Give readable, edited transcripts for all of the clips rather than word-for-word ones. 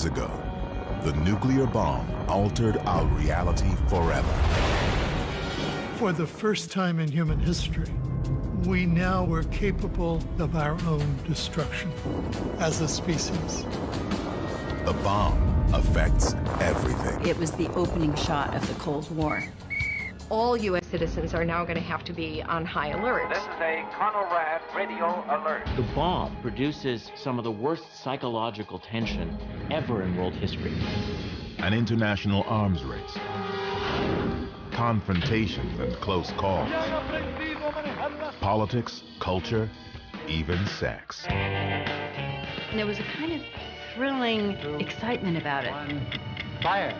years ago, the nuclear bomb altered our reality forever. For the first time in human history, we now were capable of our own destruction as a species. The bomb affects everything. It was the opening shot of the Cold War. All U.S. citizens are now going to have to be on high alert. This is a Conrad radio alert. The bomb produces some of the worst psychological tension ever in world history. An international arms race. Confrontations and close calls. Politics, culture, even sex. And there was a kind of thrilling excitement about it. Fire.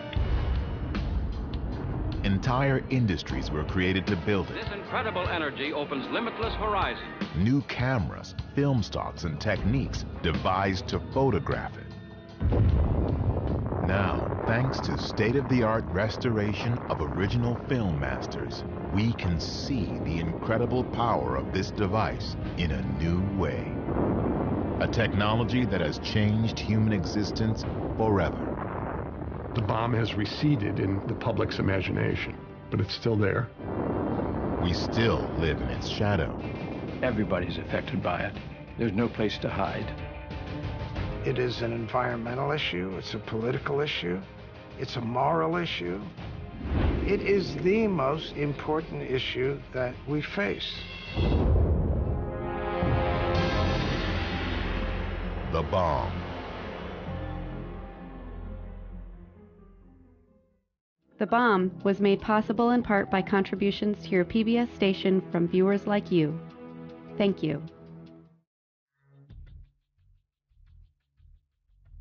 Entire industries were created to build it. This incredible energy opens limitless horizons. New cameras, film stocks, and techniques devised to photograph it. Now, thanks to state-of-the-art restoration of original film masters, we can see the incredible power of this device in a new way. A technology that has changed human existence forever. The bomb has receded in the public's imagination, but it's still there. We still live in its shadow. Everybody's affected by it. There's no place to hide. It is an environmental issue, it's a political issue, it's a moral issue. It is the most important issue that we face. The bomb. The Bomb was made possible in part by contributions to your PBS station from viewers like you. Thank you.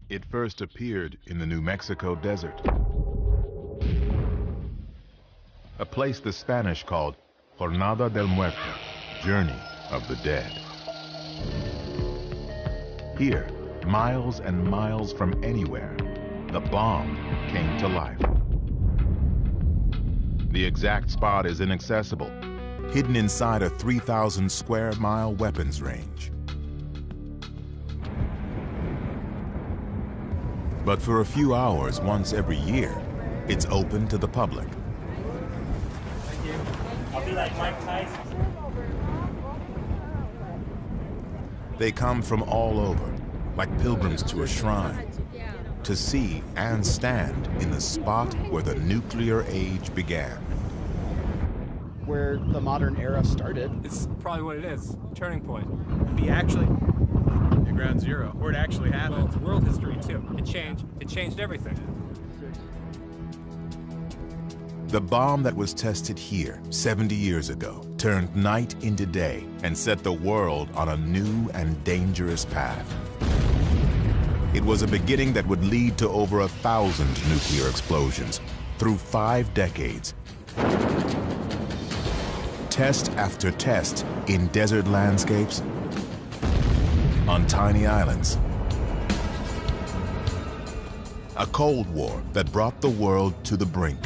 It first appeared in the New Mexico desert, a place the Spanish called Jornada del Muerto, Journey of the Dead. Here, miles and miles from anywhere, the bomb came to life. The exact spot is inaccessible, hidden inside a 3,000 square mile weapons range. But for a few hours once every year, it's open to the public. Thank you. I'll be like Mike Tyson. They come from all over, like pilgrims to a shrine, to see and stand in the spot where the nuclear age began. Where the modern era started. It's probably what it is, turning point. The ground zero, where it actually happened. Well, it's world history too. It changed everything. The bomb that was tested here 70 years ago turned night into day and set the world on a new and dangerous path. It was a beginning that would lead to over 1,000 nuclear explosions through 5 decades. Test after test in desert landscapes, on tiny islands. A Cold War that brought the world to the brink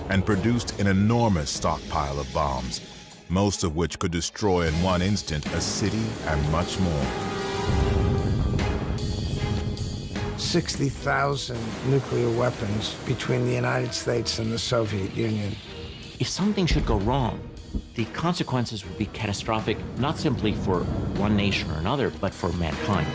and produced an enormous stockpile of bombs, most of which could destroy in one instant a city and much more. 60,000 nuclear weapons between the United States and the Soviet Union. If something should go wrong, the consequences would be catastrophic, not simply for one nation or another, but for mankind.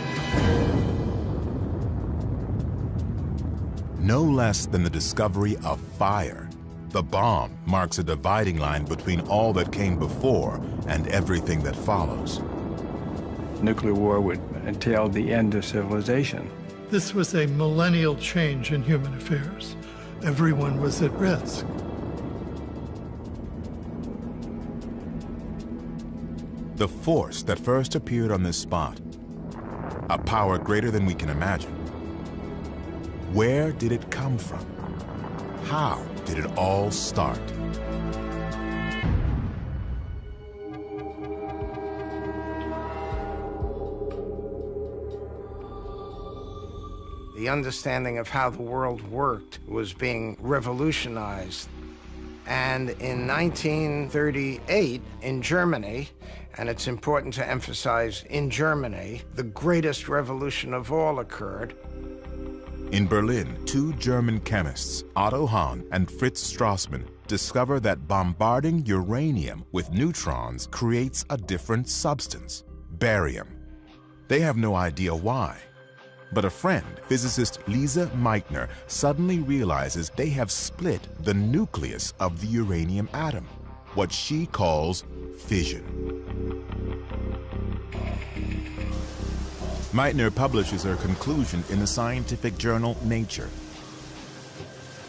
No less than the discovery of fire, the bomb marks a dividing line between all that came before and everything that follows. Nuclear war would entail the end of civilization. This was a millennial change in human affairs. Everyone was at risk. The force that first appeared on this spot, a power greater than we can imagine. Where did it come from? How did it all start? The understanding of how the world worked was being revolutionized. And in 1938, in Germany, and it's important to emphasize in Germany, the greatest revolution of all occurred. In Berlin, two German chemists, Otto Hahn and Fritz Strassmann, discover that bombarding uranium with neutrons creates a different substance, barium. They have no idea why. But a friend, physicist Lise Meitner, suddenly realizes they have split the nucleus of the uranium atom, what she calls fission. Meitner publishes her conclusion in the scientific journal Nature.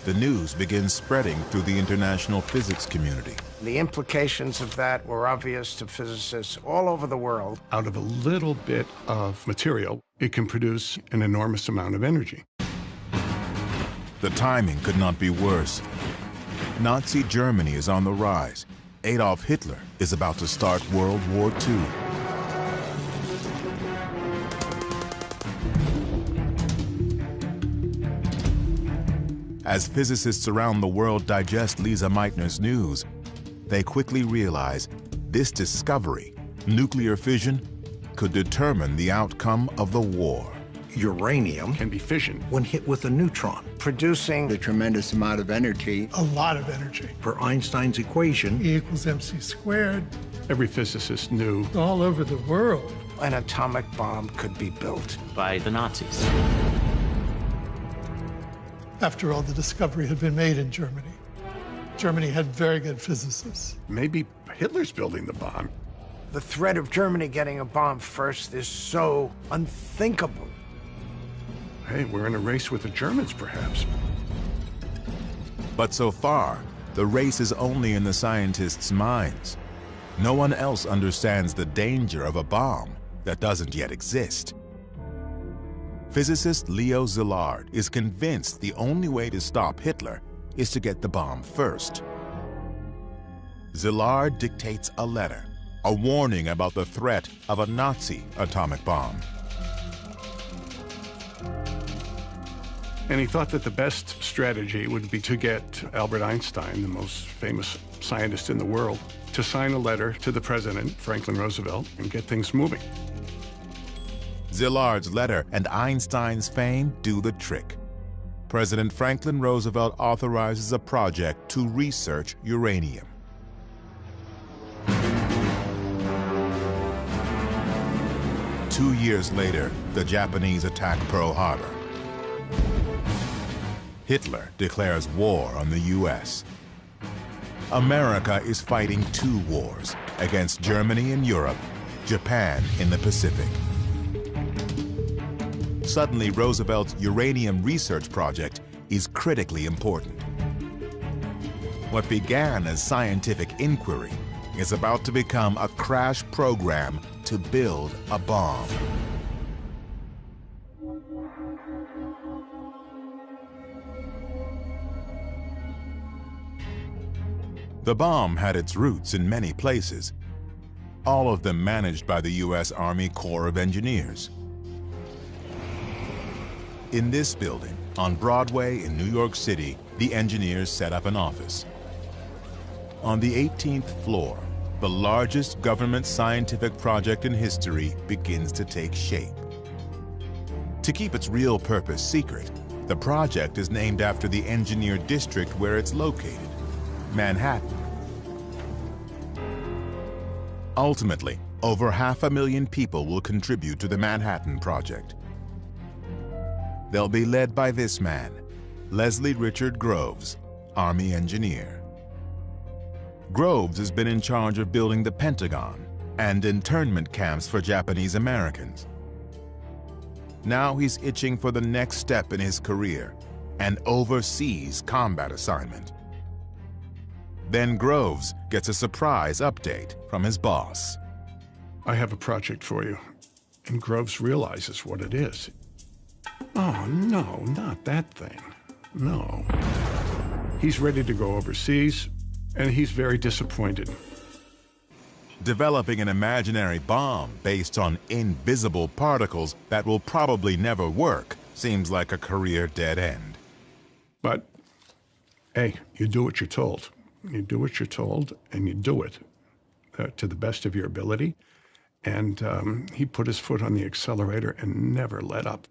The news begins spreading through the international physics community. The implications of that were obvious to physicists all over the world. Out of a little bit of material, it can produce an enormous amount of energy. The timing could not be worse. Nazi Germany is on the rise. Adolf Hitler is about to start World War II. As physicists around the world digest Lise Meitner's news, they quickly realize this discovery, nuclear fission, could determine the outcome of the war. Uranium can be fissioned when hit with a neutron, producing a tremendous amount of energy. A lot of energy. Per Einstein's equation, E equals mc squared. Every physicist knew All over the world, an atomic bomb could be built. By the Nazis. after all, the discovery had been made in Germany. Germany had very good physicists. Maybe Hitler's building the bomb. The threat of Germany getting a bomb first is so unthinkable. Hey, we're in a race with the Germans, perhaps. But so far, the race is only in the scientists' minds. No one else understands the danger of a bomb that doesn't yet exist. Physicist Leo Szilard is convinced the only way to stop Hitler is to get the bomb first. Szilard dictates a letter, a warning about the threat of a Nazi atomic bomb. And he thought that the best strategy would be to get Albert Einstein, the most famous scientist in the world, to sign a letter to the president, Franklin Roosevelt, and get things moving. Szilard's letter and Einstein's fame do the trick. President Franklin Roosevelt authorizes a project to research uranium. Two years later, the Japanese attack Pearl Harbor. Hitler declares war on the U.S. America is fighting two wars against Germany in Europe, Japan in the Pacific. Suddenly, Roosevelt's uranium research project is critically important. What began as scientific inquiry is about to become a crash program to build a bomb. The bomb had its roots in many places, all of them managed by the U.S. Army Corps of Engineers. In this building, on Broadway in New York City, the engineers set up an office. On the 18th floor, the largest government scientific project in history begins to take shape. To keep its real purpose secret, the project is named after the engineer district where it's located, Manhattan. Ultimately, over 500,000 people will contribute to the Manhattan Project. They'll be led by this man, Leslie Richard Groves, Army engineer. Groves has been in charge of building the Pentagon and internment camps for Japanese Americans. Now he's itching for the next step in his career, an overseas combat assignment. Then Groves gets a surprise update from his boss. I have a project for you. And Groves realizes what it is. Oh, no, not that thing. No. He's ready to go overseas, and he's very disappointed. Developing an imaginary bomb based on invisible particles that will probably never work seems like a career dead end. But, hey, you do what you're told. You do what you're told, and you do it to the best of your ability. And he put his foot on the accelerator and never let up.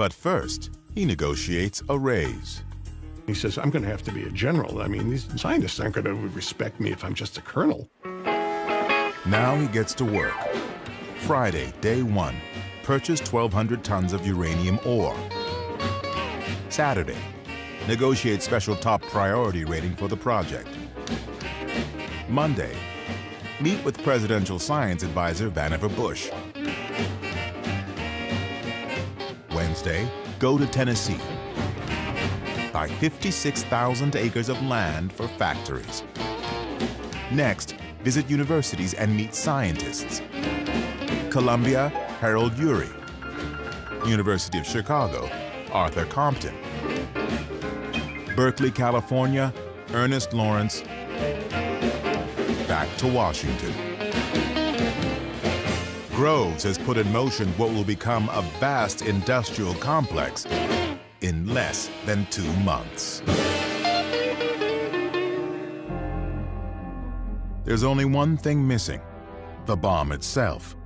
But first, he negotiates a raise. He says, I'm going to have to be a general. I mean, these scientists aren't going to respect me if I'm just a colonel. Now he gets to work. Friday, day 1, purchase 1,200 tons of uranium ore. Saturday, negotiate special top priority rating for the project. Monday, meet with Presidential Science Advisor Vannevar Bush. Wednesday, go to Tennessee. Buy 56,000 acres of land for factories. Next, visit universities and meet scientists. Columbia, Harold Urey. University of Chicago, Arthur Compton. Berkeley, California, Ernest Lawrence. Back to Washington. Groves has put in motion what will become a vast industrial complex in less than 2 months. There's only one thing missing: the bomb itself.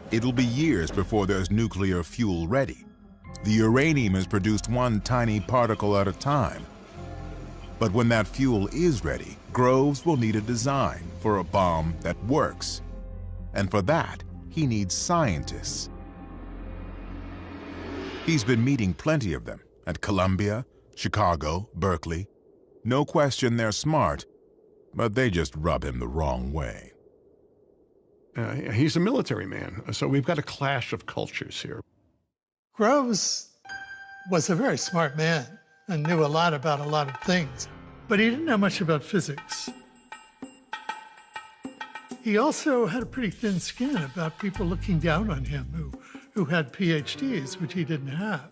It'll be years before there's nuclear fuel ready. The uranium is produced one tiny particle at a time. But when that fuel is ready, Groves will need a design for a bomb that works. And for that, he needs scientists. He's been meeting plenty of them at Columbia, Chicago, Berkeley. No question they're smart, but they just rub him the wrong way. He's a military man, so we've got a clash of cultures here. Groves was a very smart man and knew a lot about a lot of things, but he didn't know much about physics. He also had a pretty thin skin about people looking down on him who had PhDs, which he didn't have.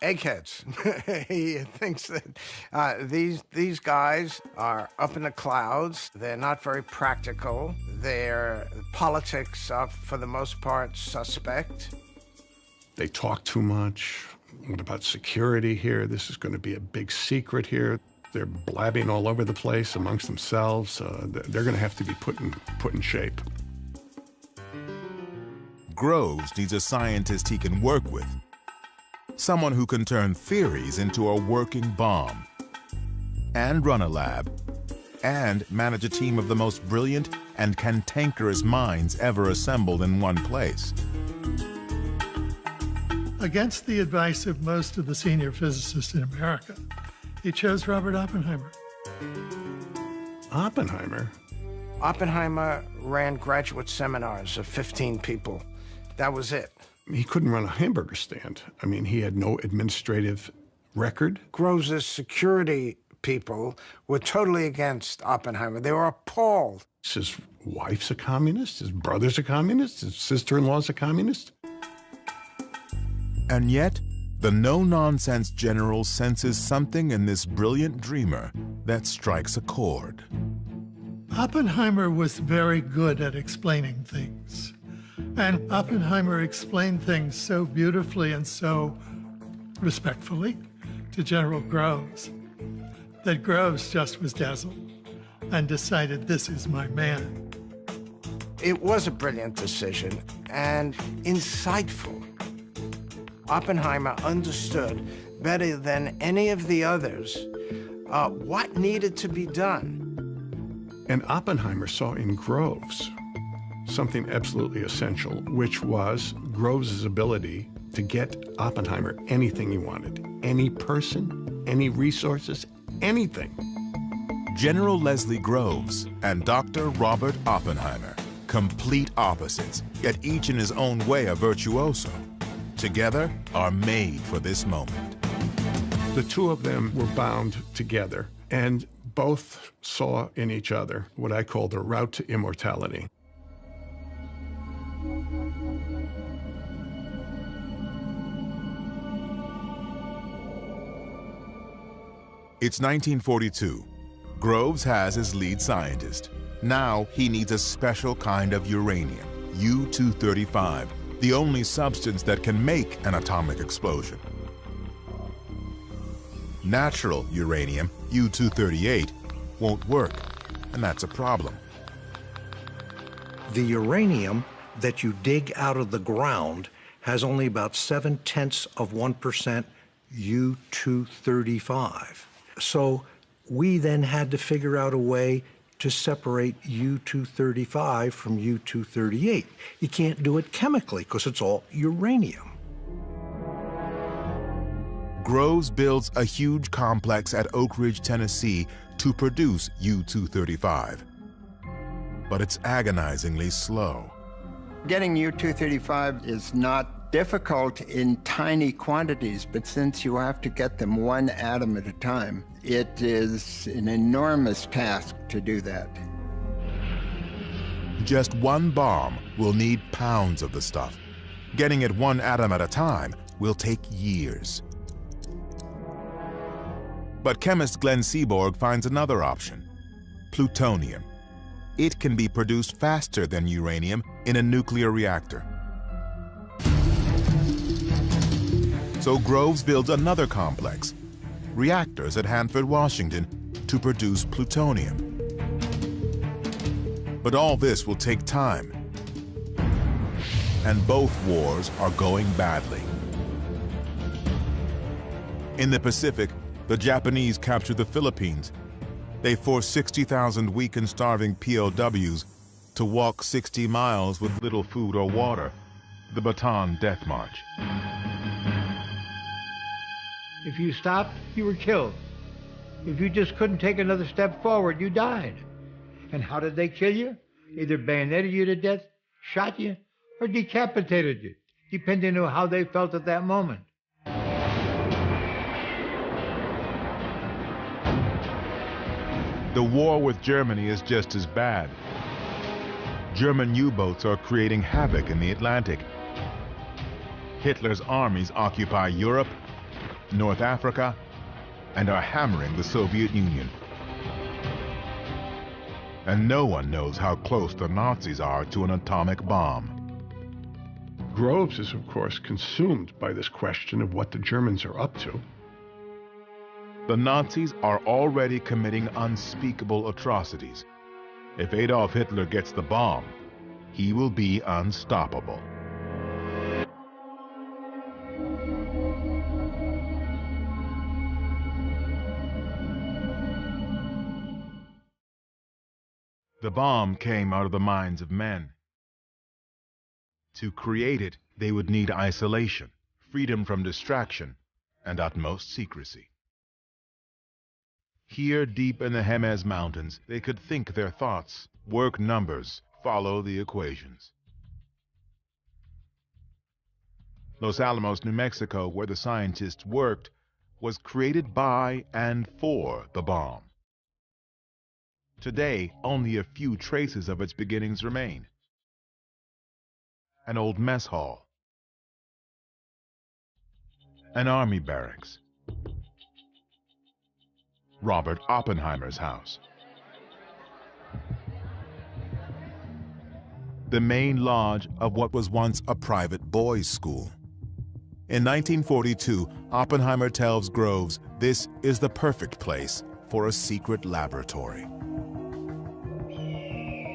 Eggheads. He thinks that these guys are up in the clouds. They're not very practical. Their politics are, for the most part, suspect. They talk too much. What about security here? This is going to be a big secret here. They're blabbing all over the place amongst themselves. They're going to have to be put in shape. Groves needs a scientist he can work with. Someone who can turn theories into a working bomb, and run a lab, and manage a team of the most brilliant and cantankerous minds ever assembled in one place. Against the advice of most of the senior physicists in America, he chose Robert Oppenheimer. Oppenheimer? Oppenheimer ran graduate seminars of 15 people. That was it. He couldn't run a hamburger stand. I mean, he had no administrative record. Groves' security people were totally against Oppenheimer. They were appalled. His wife's a communist, his brother's a communist, his sister-in-law's a communist. And yet, the no-nonsense general senses something in this brilliant dreamer that strikes a chord. Oppenheimer was very good at explaining things. And Oppenheimer explained things so beautifully and so respectfully to General Groves that Groves just was dazzled and decided, this is my man. It was a brilliant decision and insightful. Oppenheimer understood better than any of the others what needed to be done. And Oppenheimer saw in Groves something absolutely essential, which was Groves' ability to get Oppenheimer anything he wanted. Any person, any resources, anything. General Leslie Groves and Dr. Robert Oppenheimer, complete opposites, yet each in his own way a virtuoso, together are made for this moment. The two of them were bound together, and both saw in each other what I call the route to immortality. It's 1942. Groves has his lead scientist. Now he needs a special kind of uranium, U-235, the only substance that can make an atomic explosion. Natural uranium, U-238, won't work, and that's a problem. The uranium that you dig out of the ground has only about 0.7% U-235. So we then had to figure out a way to separate U-235 from U-238. You can't do it chemically because it's all uranium. Groves builds a huge complex at Oak Ridge, Tennessee to produce U-235. But it's agonizingly slow. Getting U-235 is not difficult in tiny quantities, but since you have to get them one atom at a time, it is an enormous task to do that. Just one bomb will need pounds of the stuff. Getting it one atom at a time will take years. But chemist Glenn Seaborg finds another option: plutonium. It can be produced faster than uranium in a nuclear reactor. So Groves builds another complex, reactors at Hanford, Washington, to produce plutonium. But all this will take time. And both wars are going badly. In the Pacific, the Japanese captured the Philippines. They forced 60,000 weak and starving POWs to walk 60 miles with little food or water, the Bataan Death March. If you stopped, you were killed. If you just couldn't take another step forward, you died. And how did they kill you? Either bayoneted you to death, shot you, or decapitated you, depending on how they felt at that moment. The war with Germany is just as bad. German U-boats are creating havoc in the Atlantic. Hitler's armies occupy Europe, North Africa, and are hammering the Soviet Union. And no one knows how close the Nazis are to an atomic bomb. Groves is, of course, consumed by this question of what the Germans are up to. The Nazis are already committing unspeakable atrocities. If Adolf Hitler gets the bomb, he will be unstoppable. The bomb came out of the minds of men. To create it, they would need isolation, freedom from distraction, and utmost secrecy. Here, deep in the Jemez Mountains, they could think their thoughts, work numbers, follow the equations. Los Alamos, New Mexico, where the scientists worked, was created by and for the bomb. Today, only a few traces of its beginnings remain. An old mess hall, an army barracks, Robert Oppenheimer's house, the main lodge of what was once a private boys' school. In 1942, Oppenheimer tells Groves this is the perfect place for a secret laboratory.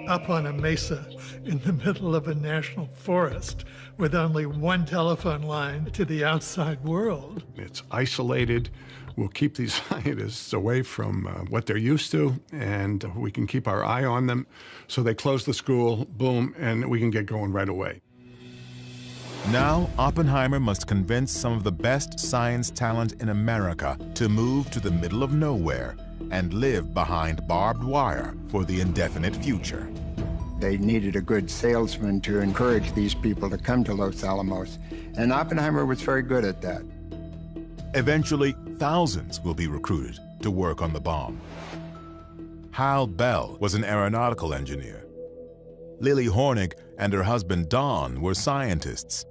Up on a mesa in the middle of a national forest with only one telephone line to the outside world. It's isolated. We'll keep these scientists away from what they're used to, and we can keep our eye on them. So they close the school, boom, and we can get going right away. Now, Oppenheimer must convince some of the best science talent in America to move to the middle of nowhere and live behind barbed wire for the indefinite future. They needed a good salesman to encourage these people to come to Los Alamos, and Oppenheimer was very good at that. Eventually, thousands will be recruited to work on the bomb. Hal Bell was an aeronautical engineer. Lily Hornig and her husband Don were scientists.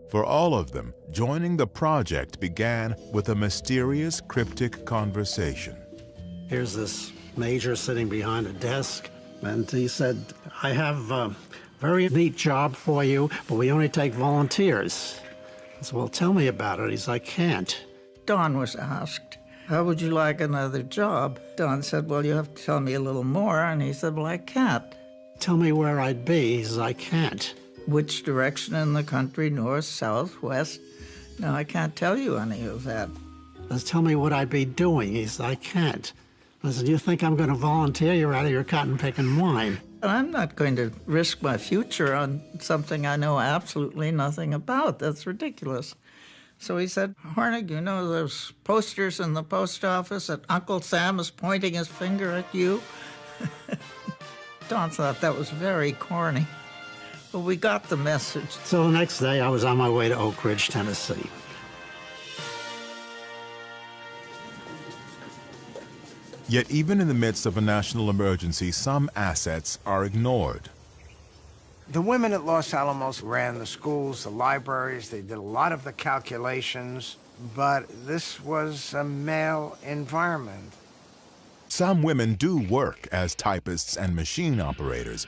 For all of them, joining the project began with a mysterious, cryptic conversation. Here's this major sitting behind a desk, and he said, I have a very neat job for you, but we only take volunteers. I said, well, tell me about it. He said, I can't. Don was asked, how would you like another job? Don said, well, you have to tell me a little more, and he said, well, I can't. Tell me where I'd be. He says, I can't. which direction in the country, north, south, west. No, I can't tell you any of that. Just tell me what I'd be doing. He said, I can't. I said, you think I'm going to volunteer? You're out of your cotton-picking mind. And I'm not going to risk my future on something I know absolutely nothing about. That's ridiculous. So he said, Hornig, you know those posters in the post office that Uncle Sam is pointing his finger at you? Don thought that was very corny. But we got the message. So the next day, I was on my way to Oak Ridge, Tennessee. Yet even in the midst of a national emergency, some assets are ignored. The women at Los Alamos ran the schools, the libraries, they did a lot of the calculations, but this was a male environment. Some women do work as typists and machine operators,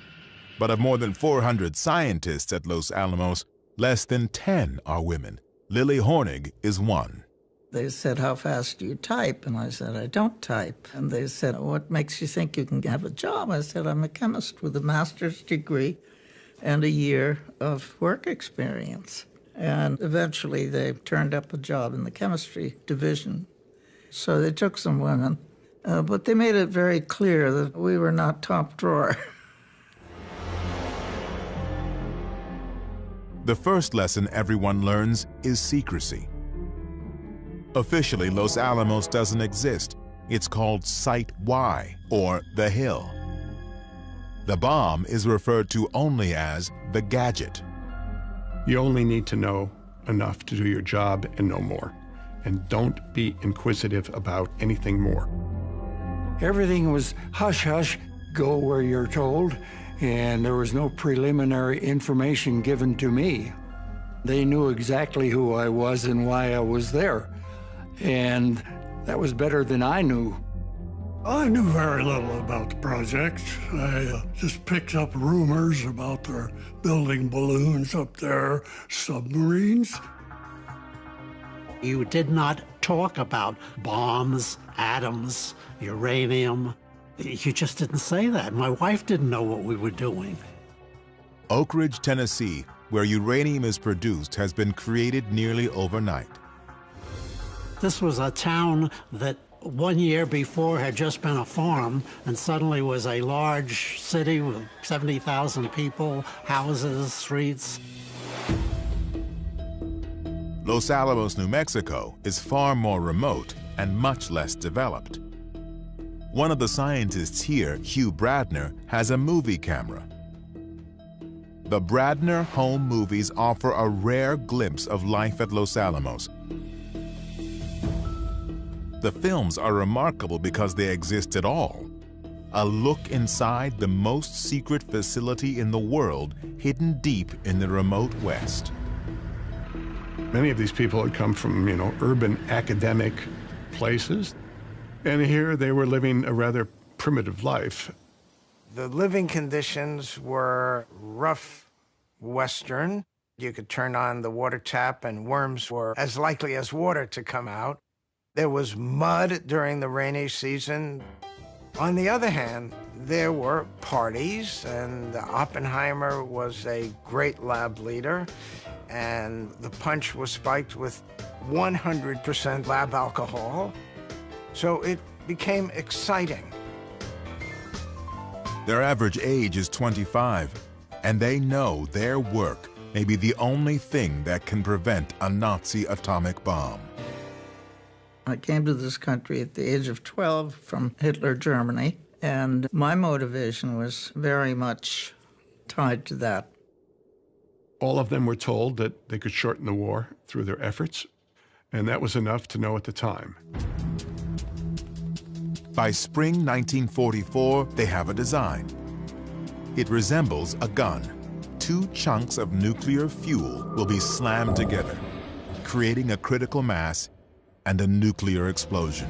but of more than 400 scientists at Los Alamos, less than 10 are women. Lily Hornig is one. They said, how fast do you type? And I said, I don't type. And they said, what makes you think you can have a job? I said, I'm a chemist with a master's degree and a year of work experience. And eventually they turned up a job in the chemistry division. So they took some women, but they made it very clear that we were not top drawer. The first lesson everyone learns is secrecy. Officially, Los Alamos doesn't exist. It's called Site Y, or the Hill. The bomb is referred to only as the gadget. You only need to know enough to do your job and no more. And don't be inquisitive about anything more. Everything was hush-hush, go where you're told, and there was no preliminary information given to me. They knew exactly who I was and why I was there. And that was better than I knew. I knew very little about the project. I just picked up rumors about their building balloons up there, submarines. You did not talk about bombs, atoms, uranium. You just didn't say that. My wife didn't know what we were doing. Oak Ridge, Tennessee, where uranium is produced, has been created nearly overnight. This was a town that 1 year before had just been a farm and suddenly was a large city with 70,000 people, houses, streets. Los Alamos, New Mexico is far more remote and much less developed. One of the scientists here, Hugh Bradner, has a movie camera. The Bradner home movies offer a rare glimpse of life at Los Alamos. The films are remarkable because they exist at all. A look inside the most secret facility in the world, hidden deep in the remote West. Many of these people had come from, urban academic places, and here they were living a rather primitive life. The living conditions were rough Western. You could turn on the water tap and worms were as likely as water to come out. There was mud during the rainy season. On the other hand, there were parties, and Oppenheimer was a great lab leader, and the punch was spiked with 100% lab alcohol. So it became exciting. Their average age is 25, and they know their work may be the only thing that can prevent a Nazi atomic bomb. I came to this country at the age of 12 from Hitler, Germany, and my motivation was very much tied to that. All of them were told that they could shorten the war through their efforts, and that was enough to know at the time. By spring 1944, they have a design. It resembles a gun. 2 chunks of nuclear fuel will be slammed together, creating a critical mass and a nuclear explosion.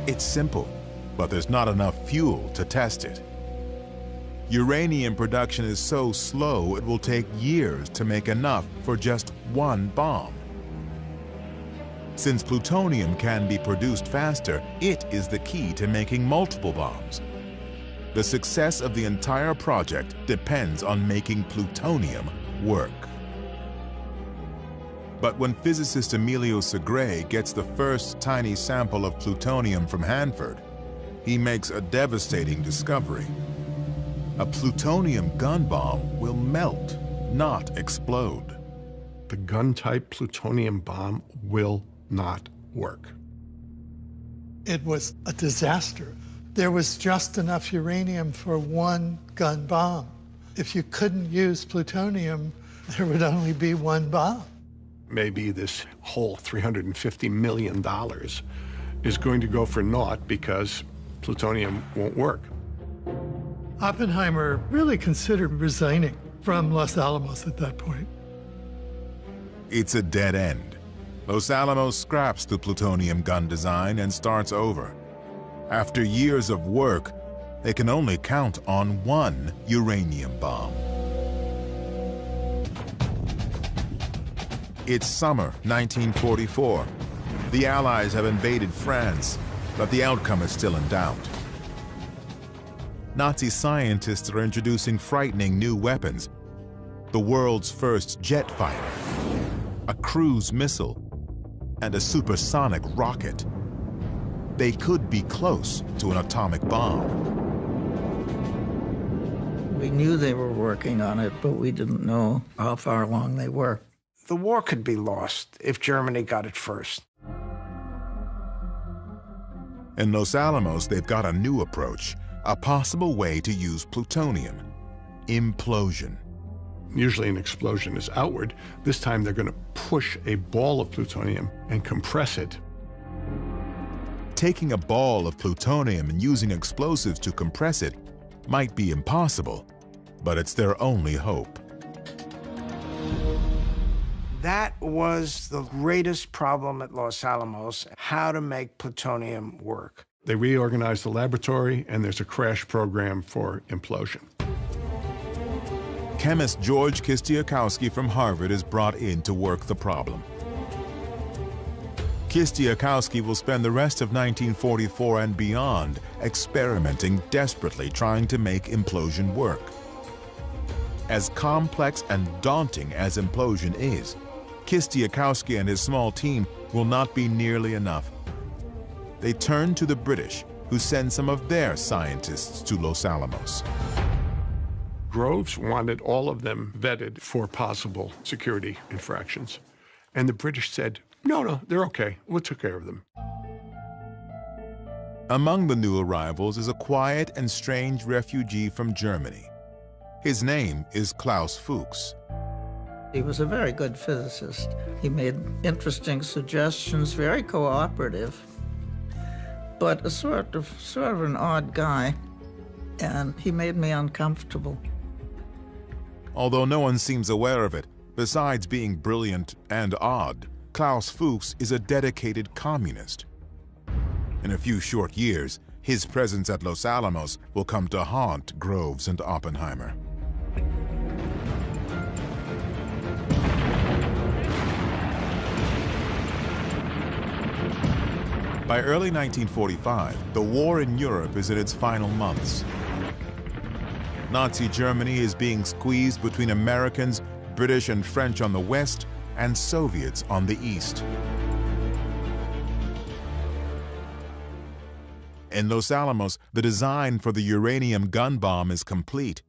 It's simple, but there's not enough fuel to test it. Uranium production is so slow it will take years to make enough for just 1 bomb. Since plutonium can be produced faster, it is the key to making multiple bombs. the success of the entire project depends on making plutonium work. But when physicist Emilio Segre gets the first tiny sample of plutonium from Hanford, he makes a devastating discovery. A plutonium gun bomb will melt, not explode. The gun-type plutonium bomb will not work. It was a disaster. There was just enough uranium for one gun bomb. If you couldn't use plutonium, there would only be one bomb. Maybe this whole $350 million is going to go for naught because plutonium won't work. Oppenheimer really considered resigning from Los Alamos at that point. It's a dead end. Los Alamos scraps the plutonium gun design and starts over. After years of work, they can only count on one uranium bomb. It's summer 1944. The Allies have invaded France, but the outcome is still in doubt. Nazi scientists are introducing frightening new weapons. The world's first jet fighter, a cruise missile, and a supersonic rocket. They could be close to an atomic bomb. We knew they were working on it, but we didn't know how far along they were. The war could be lost if Germany got it first. In Los Alamos, they've got a new approach, a possible way to use plutonium: implosion. Usually an explosion is outward. This time they're going to push a ball of plutonium and compress it. Taking a ball of plutonium and using explosives to compress it might be impossible, but it's their only hope. That was the greatest problem at Los Alamos, how to make plutonium work. They reorganize the laboratory, and there's a crash program for implosion. Chemist George Kistiakowsky from Harvard is brought in to work the problem. Kistiakowsky will spend the rest of 1944 and beyond experimenting desperately, trying to make implosion work. As complex and daunting as implosion is, Kistiakowsky and his small team will not be nearly enough. They turn to the British, who send some of their scientists to Los Alamos. Groves wanted all of them vetted for possible security infractions. And the British said, no, they're okay. We'll take care of them. Among the new arrivals is a quiet and strange refugee from Germany. His name is Klaus Fuchs. He was a very good physicist. He made interesting suggestions, very cooperative, but a sort of an odd guy, and he made me uncomfortable. Although no one seems aware of it, besides being brilliant and odd, Klaus Fuchs is a dedicated communist. In a few short years, his presence at Los Alamos will come to haunt Groves and Oppenheimer. By early 1945, the war in Europe is in its final months. Nazi Germany is being squeezed between Americans, British and French on the west, and Soviets on the east. In Los Alamos, the design for the uranium gun bomb is complete.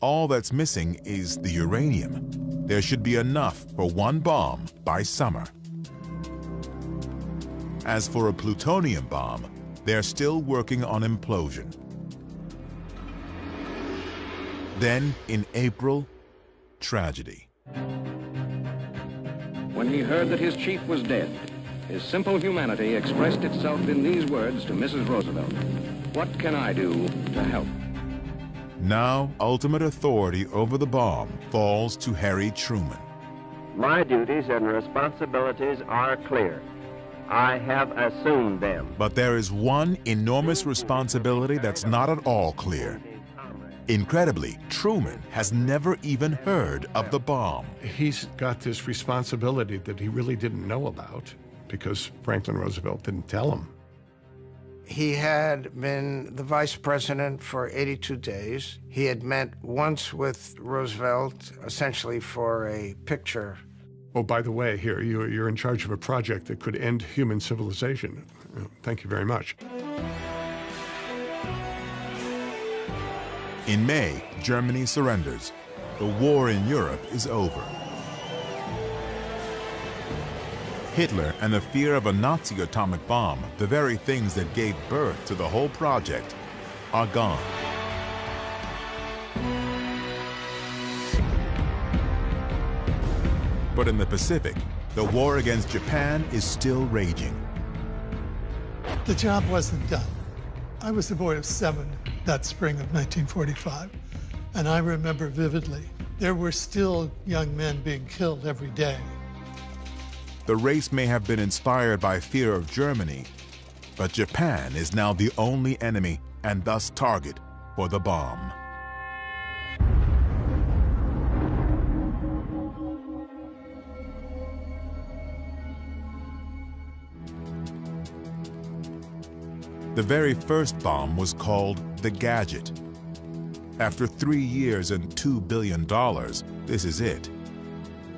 All that's missing is the uranium. There should be enough for one bomb by summer. As for a plutonium bomb, they're still working on implosion. Then, in April, tragedy. When he heard that his chief was dead, his simple humanity expressed itself in these words to Mrs. Roosevelt: "What can I do to help?" Now, ultimate authority over the bomb falls to Harry Truman. My duties and responsibilities are clear. I have assumed them. But there is one enormous responsibility that's not at all clear. Incredibly, Truman has never even heard of the bomb. He's got this responsibility that he really didn't know about because Franklin Roosevelt didn't tell him. He had been the vice president for 82 days. He had met once with Roosevelt, essentially for a picture. Oh, by the way, here, you're in charge of a project that could end human civilization. Thank you very much. In May, Germany surrenders. The war in Europe is over. Hitler and the fear of a Nazi atomic bomb, the very things that gave birth to the whole project, are gone. But in the Pacific, the war against Japan is still raging. The job wasn't done. I was a boy of 7 that spring of 1945, and I remember vividly, there were still young men being killed every day. The race may have been inspired by fear of Germany, but Japan is now the only enemy and thus target for the bomb. The very first bomb was called the Gadget. After 3 years and $2 billion, this is it.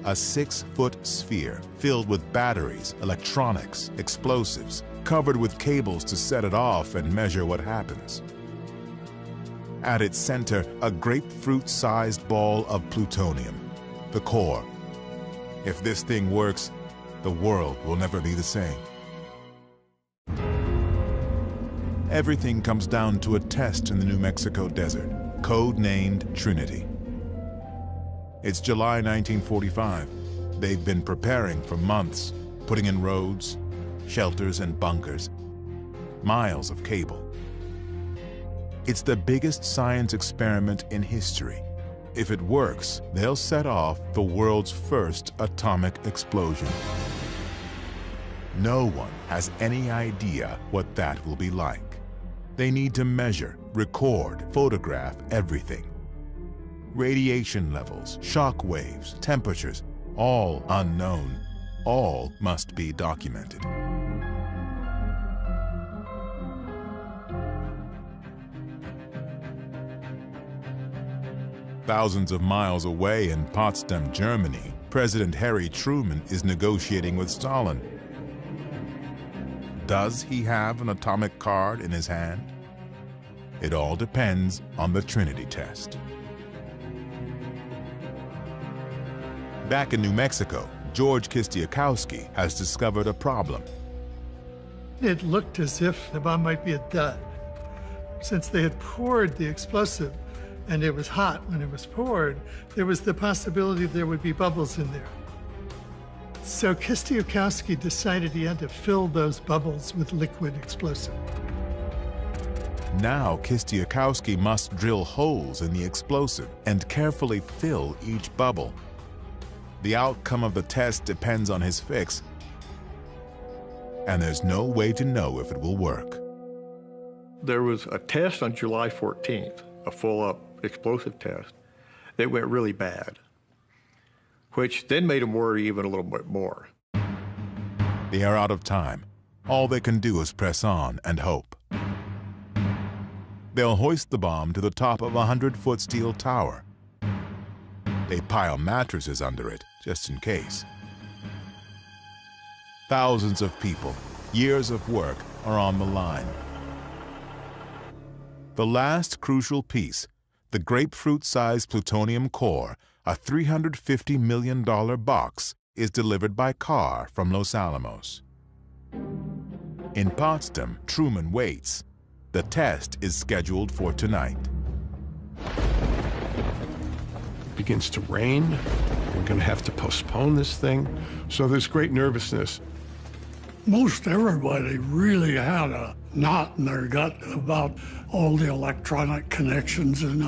A 6-foot sphere filled with batteries, electronics, explosives, covered with cables to set it off and measure what happens. At its center, a grapefruit-sized ball of plutonium, the core. If this thing works, the world will never be the same. Everything comes down to a test in the New Mexico desert, code-named Trinity. It's July 1945. They've been preparing for months, putting in roads, shelters, and bunkers, miles of cable. It's the biggest science experiment in history. If it works, they'll set off the world's first atomic explosion. No one has any idea what that will be like. They need to measure, record, photograph everything. Radiation levels, shock waves, temperatures, all unknown, all must be documented. Thousands of miles away in Potsdam, Germany, President Harry Truman is negotiating with Stalin. Does he have an atomic card in his hand? It all depends on the Trinity test. Back in New Mexico, George Kistiakowsky has discovered a problem. It looked as if the bomb might be a dud. Since they had poured the explosive and it was hot when it was poured, there was the possibility there would be bubbles in there. So Kistiakowsky decided he had to fill those bubbles with liquid explosive. Now Kistiakowsky must drill holes in the explosive and carefully fill each bubble. The outcome of the test depends on his fix, and there's no way to know if it will work. There was a test on July 14th, a full-up explosive test, that went really bad, which then made him worry even a little bit more. They are out of time. All they can do is press on and hope. They'll hoist the bomb to the top of a 100-foot steel tower. They pile mattresses under it, just in case. Thousands of people, years of work, are on the line. The last crucial piece, the grapefruit-sized plutonium core, a $350 million box, is delivered by car from Los Alamos. In Potsdam, Truman waits. The test is scheduled for tonight. It begins to rain. We're going to have to postpone this thing. So there's great nervousness. Most everybody really had a knot in their gut about all the electronic connections and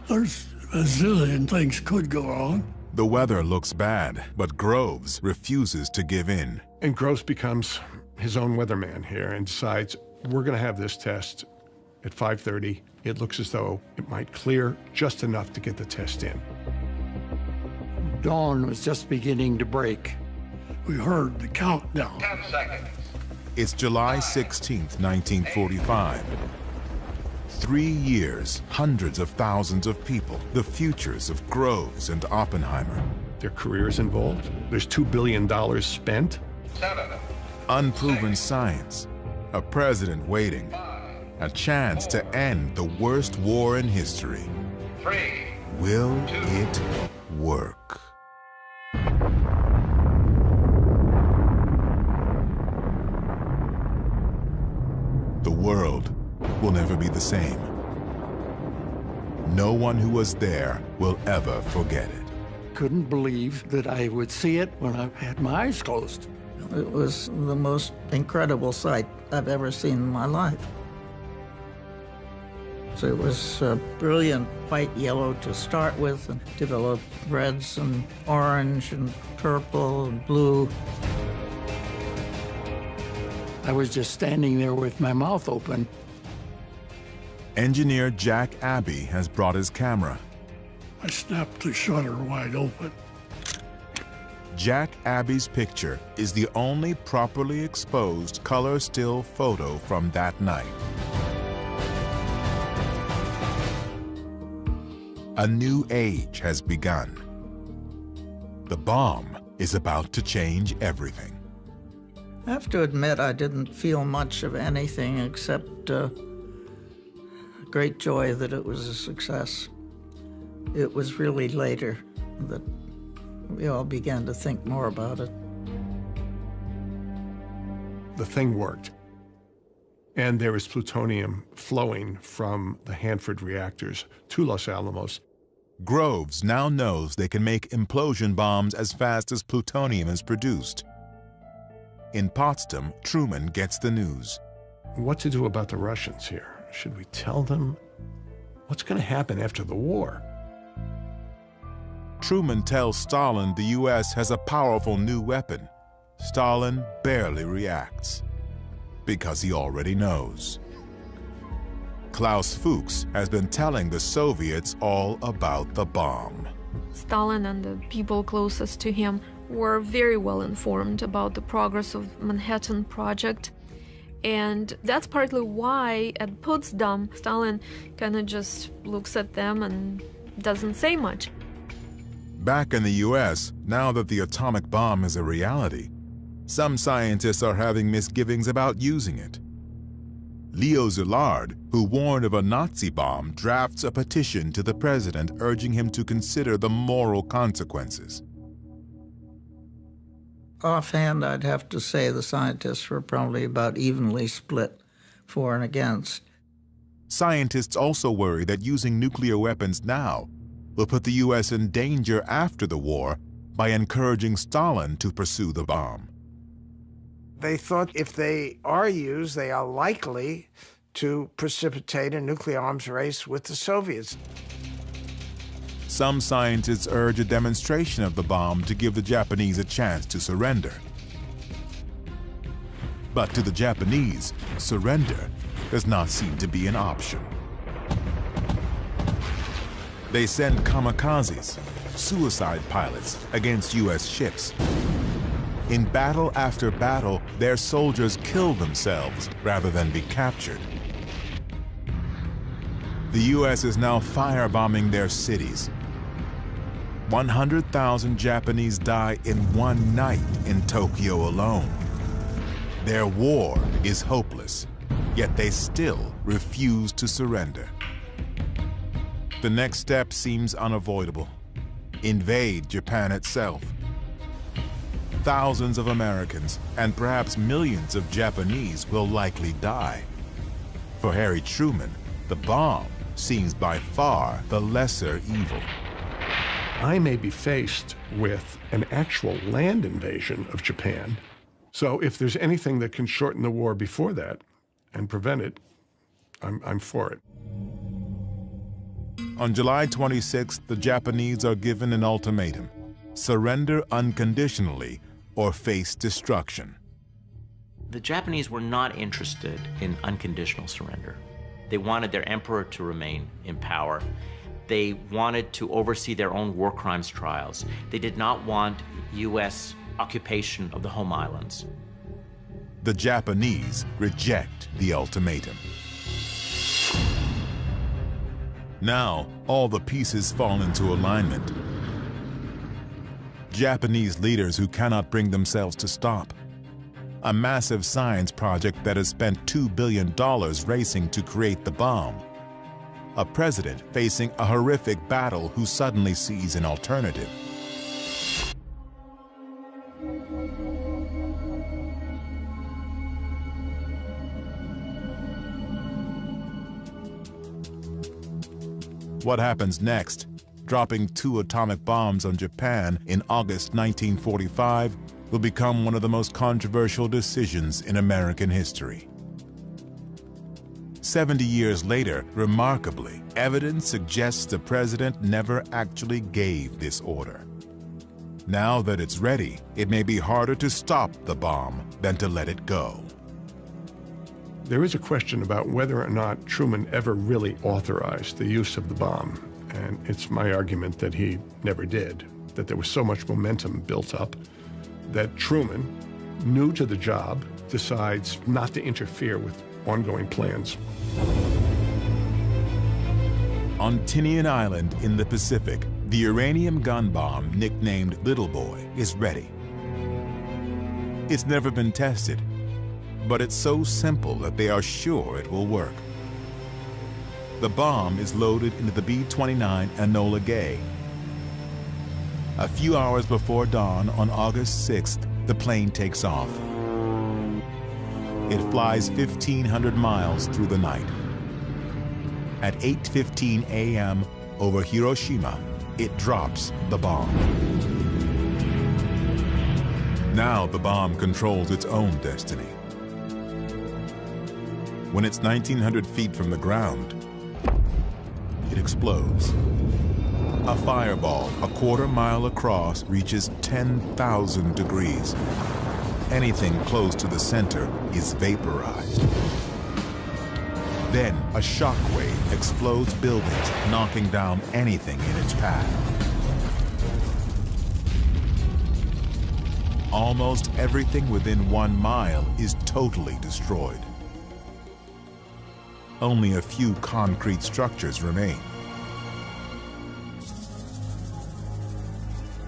there's a zillion things could go wrong. The weather looks bad, but Groves refuses to give in. And Groves becomes his own weatherman here and decides, we're going to have this test at 5:30. It looks as though it might clear just enough to get the test in. Dawn was just beginning to break. We heard the countdown. 10 seconds. It's July 16, 1945. 3 years, hundreds of thousands of people, the futures of Groves and Oppenheimer. Their careers involved. There's $2 billion spent. Unproven science, a president waiting, a chance to end the worst war in history. Will it work? The world will never be the same. No one who was there will ever forget it. Couldn't believe that I would see it when I had my eyes closed. It was the most incredible sight I've ever seen in my life. So it was brilliant white yellow to start with, and developed reds and orange and purple and blue. I was just standing there with my mouth open. Engineer Jack Abbey has brought his camera. I snapped the shutter wide open. Jack Abbey's picture is the only properly exposed color still photo from that night. A new age has begun. The bomb is about to change everything. I have to admit I didn't feel much of anything except great joy that it was a success. It was really later that we all began to think more about it. The thing worked. And there was plutonium flowing from the Hanford reactors to Los Alamos. Groves now knows they can make implosion bombs as fast as plutonium is produced. In Potsdam, Truman gets the news. What to do about the Russians here? Should we tell them? What's going to happen after the war? Truman tells Stalin the U.S. has a powerful new weapon. Stalin barely reacts, because he already knows. Klaus Fuchs has been telling the Soviets all about the bomb. Stalin and the people closest to him were very well informed about the progress of Manhattan Project. And that's partly why at Potsdam, Stalin kind of just looks at them and doesn't say much. Back in the U.S., now that the atomic bomb is a reality, some scientists are having misgivings about using it. Leo Szilard, who warned of a Nazi bomb, drafts a petition to the president urging him to consider the moral consequences. Offhand, I'd have to say the scientists were probably about evenly split for and against. Scientists also worry that using nuclear weapons now will put the U.S. in danger after the war by encouraging Stalin to pursue the bomb. They thought if they are used, they are likely to precipitate a nuclear arms race with the Soviets. Some scientists urge a demonstration of the bomb to give the Japanese a chance to surrender. But to the Japanese, surrender does not seem to be an option. They send kamikazes, suicide pilots, against U.S. ships. In battle after battle, their soldiers kill themselves rather than be captured. The U.S. is now firebombing their cities. 100,000 Japanese die in one night in Tokyo alone. Their war is hopeless, yet they still refuse to surrender. The next step seems unavoidable. Invade Japan itself. Thousands of Americans and perhaps millions of Japanese will likely die. For Harry Truman, the bomb seems by far the lesser evil. I may be faced with an actual land invasion of Japan. So if there's anything that can shorten the war before that and prevent it, I'm for it. On July 26th, the Japanese are given an ultimatum: surrender unconditionally or face destruction. The Japanese were not interested in unconditional surrender. They wanted their emperor to remain in power. They wanted to oversee their own war crimes trials. They did not want U.S. occupation of the home islands. the Japanese reject the ultimatum. Now, all the pieces fall into alignment. Japanese leaders who cannot bring themselves to stop. A massive science project that has spent $2 billion racing to create the bomb. A president facing a horrific battle who suddenly sees an alternative. What happens next, dropping 2 atomic bombs on Japan in August 1945, will become one of the most controversial decisions in American history. 70 years later, remarkably, evidence suggests the president never actually gave this order. Now that it's ready, it may be harder to stop the bomb than to let it go. There is a question about whether or not Truman ever really authorized the use of the bomb, and it's my argument that he never did, that there was so much momentum built up that Truman, new to the job, decides not to interfere with ongoing plans. On Tinian Island in the Pacific, the uranium gun bomb, nicknamed Little Boy, is ready. It's never been tested, but it's so simple that they are sure it will work. The bomb is loaded into the B-29 Enola Gay. A few hours before dawn on August 6th, the plane takes off. It flies 1,500 miles through the night. At 8:15 a.m. over Hiroshima, it drops the bomb. Now the bomb controls its own destiny. When it's 1,900 feet from the ground, it explodes. A fireball a quarter-mile across reaches 10,000 degrees. Anything close to the center is vaporized. Then a shock wave explodes buildings, knocking down anything in its path. Almost everything within 1 mile is totally destroyed. Only a few concrete structures remain.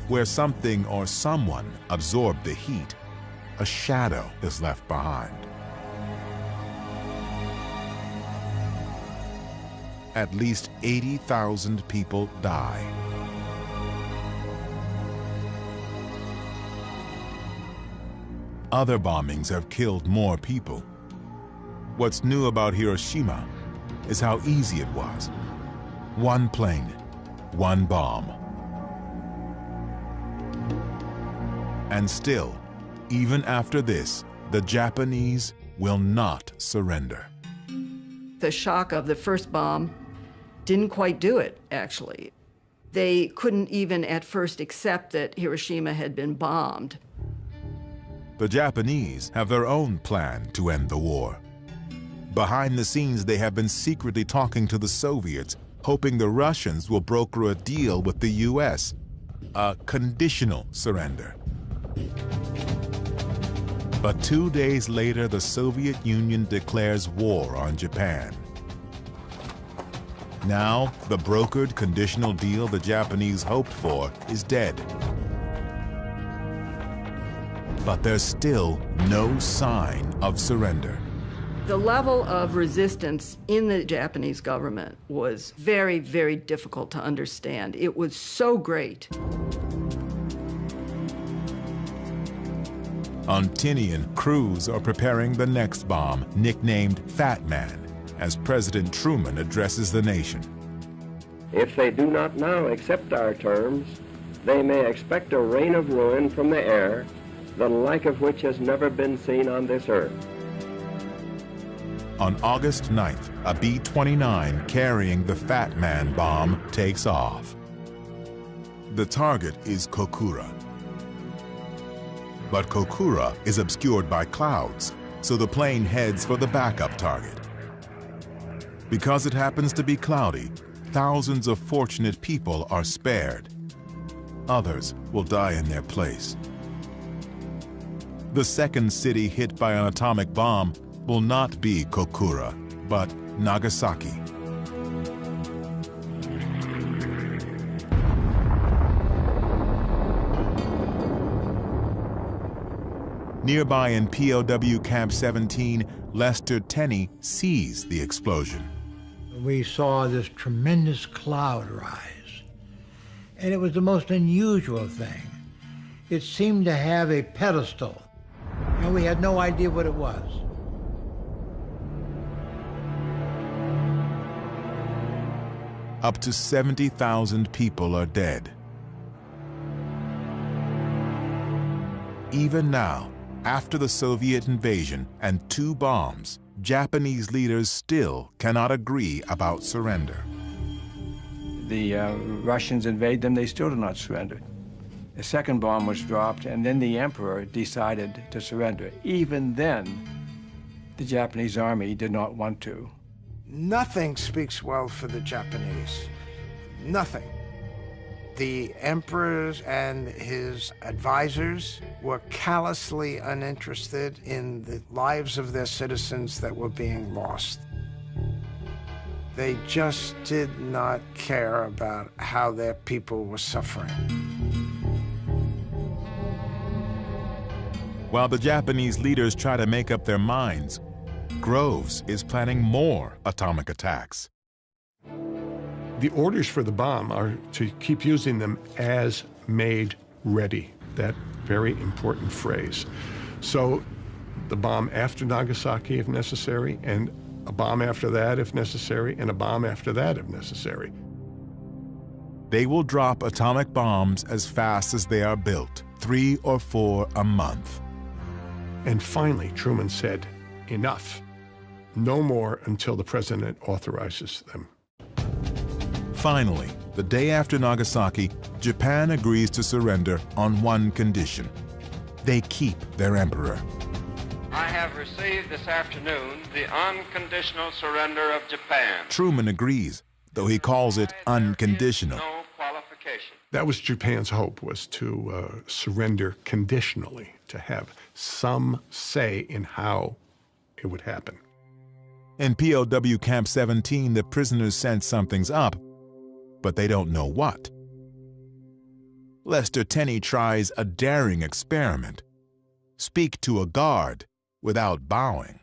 Where something or someone absorbed the heat, a shadow is left behind. At least 80,000 people die. Other bombings have killed more people. What's new about Hiroshima is how easy it was. 1 plane, 1 bomb. And still, even after this, the Japanese will not surrender. The shock of the first bomb didn't quite do it, actually. They couldn't even at first accept that Hiroshima had been bombed. The Japanese have their own plan to end the war. Behind the scenes, they have been secretly talking to the Soviets, hoping the Russians will broker a deal with the US, a conditional surrender. But 2 days later, the Soviet Union declares war on Japan. Now, the brokered conditional deal the Japanese hoped for is dead. But there's still no sign of surrender. The level of resistance in the Japanese government was very, very difficult to understand. It was so great. On Tinian, crews are preparing the next bomb, nicknamed Fat Man, as President Truman addresses the nation. If they do not now accept our terms, they may expect a rain of ruin from the air, the like of which has never been seen on this earth. On August 9th, a B-29 carrying the Fat Man bomb takes off. The target is Kokura. But Kokura is obscured by clouds, so the plane heads for the backup target. Because it happens to be cloudy, thousands of fortunate people are spared. Others will die in their place. The second city hit by an atomic bomb will not be Kokura, but Nagasaki. Nearby in POW Camp 17, Lester Tenney sees the explosion. We saw this tremendous cloud rise, and it was the most unusual thing. It seemed to have a pedestal, and we had no idea what it was. Up to 70,000 people are dead. Even now, after the Soviet invasion and 2 bombs, Japanese leaders still cannot agree about surrender. The Russians invade them, they still do not surrender. The second bomb was dropped, and then the emperor decided to surrender. Even then, the Japanese army did not want to. Nothing speaks well for the Japanese. Nothing. The emperor and his advisors were callously uninterested in the lives of their citizens that were being lost. They just did not care about how their people were suffering. While the Japanese leaders try to make up their minds, Groves is planning more atomic attacks. The orders for the bomb are to keep using them as made ready, that very important phrase. So the bomb after Nagasaki if necessary, and a bomb after that if necessary, and a bomb after that if necessary. They will drop atomic bombs as fast as they are built, 3 or 4 a month. And finally, Truman said, enough. No more until the president authorizes them. Finally, the day after Nagasaki, Japan agrees to surrender on one condition. They keep their emperor. I have received this afternoon the unconditional surrender of Japan. Truman agrees, though he calls it unconditional. No qualification. That was Japan's hope, was to surrender conditionally, to have some say in how it would happen. In POW Camp 17, the prisoners sense something's up, but they don't know what. Lester Tenney tries a daring experiment. Speak to a guard without bowing.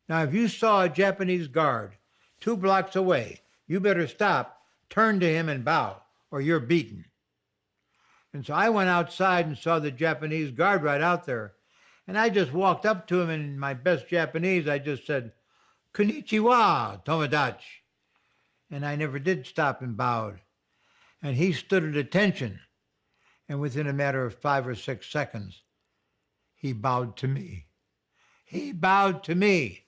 Now, if you saw a Japanese guard 2 blocks away, you better stop, turn to him and bow, or you're beaten. And so I went outside and saw the Japanese guard right out there. And I just walked up to him, and in my best Japanese, I just said, "Konnichiwa, Tomodachi." And I never did stop and bowed. And he stood at attention. And within a matter of 5 or 6 seconds, he bowed to me. He bowed to me.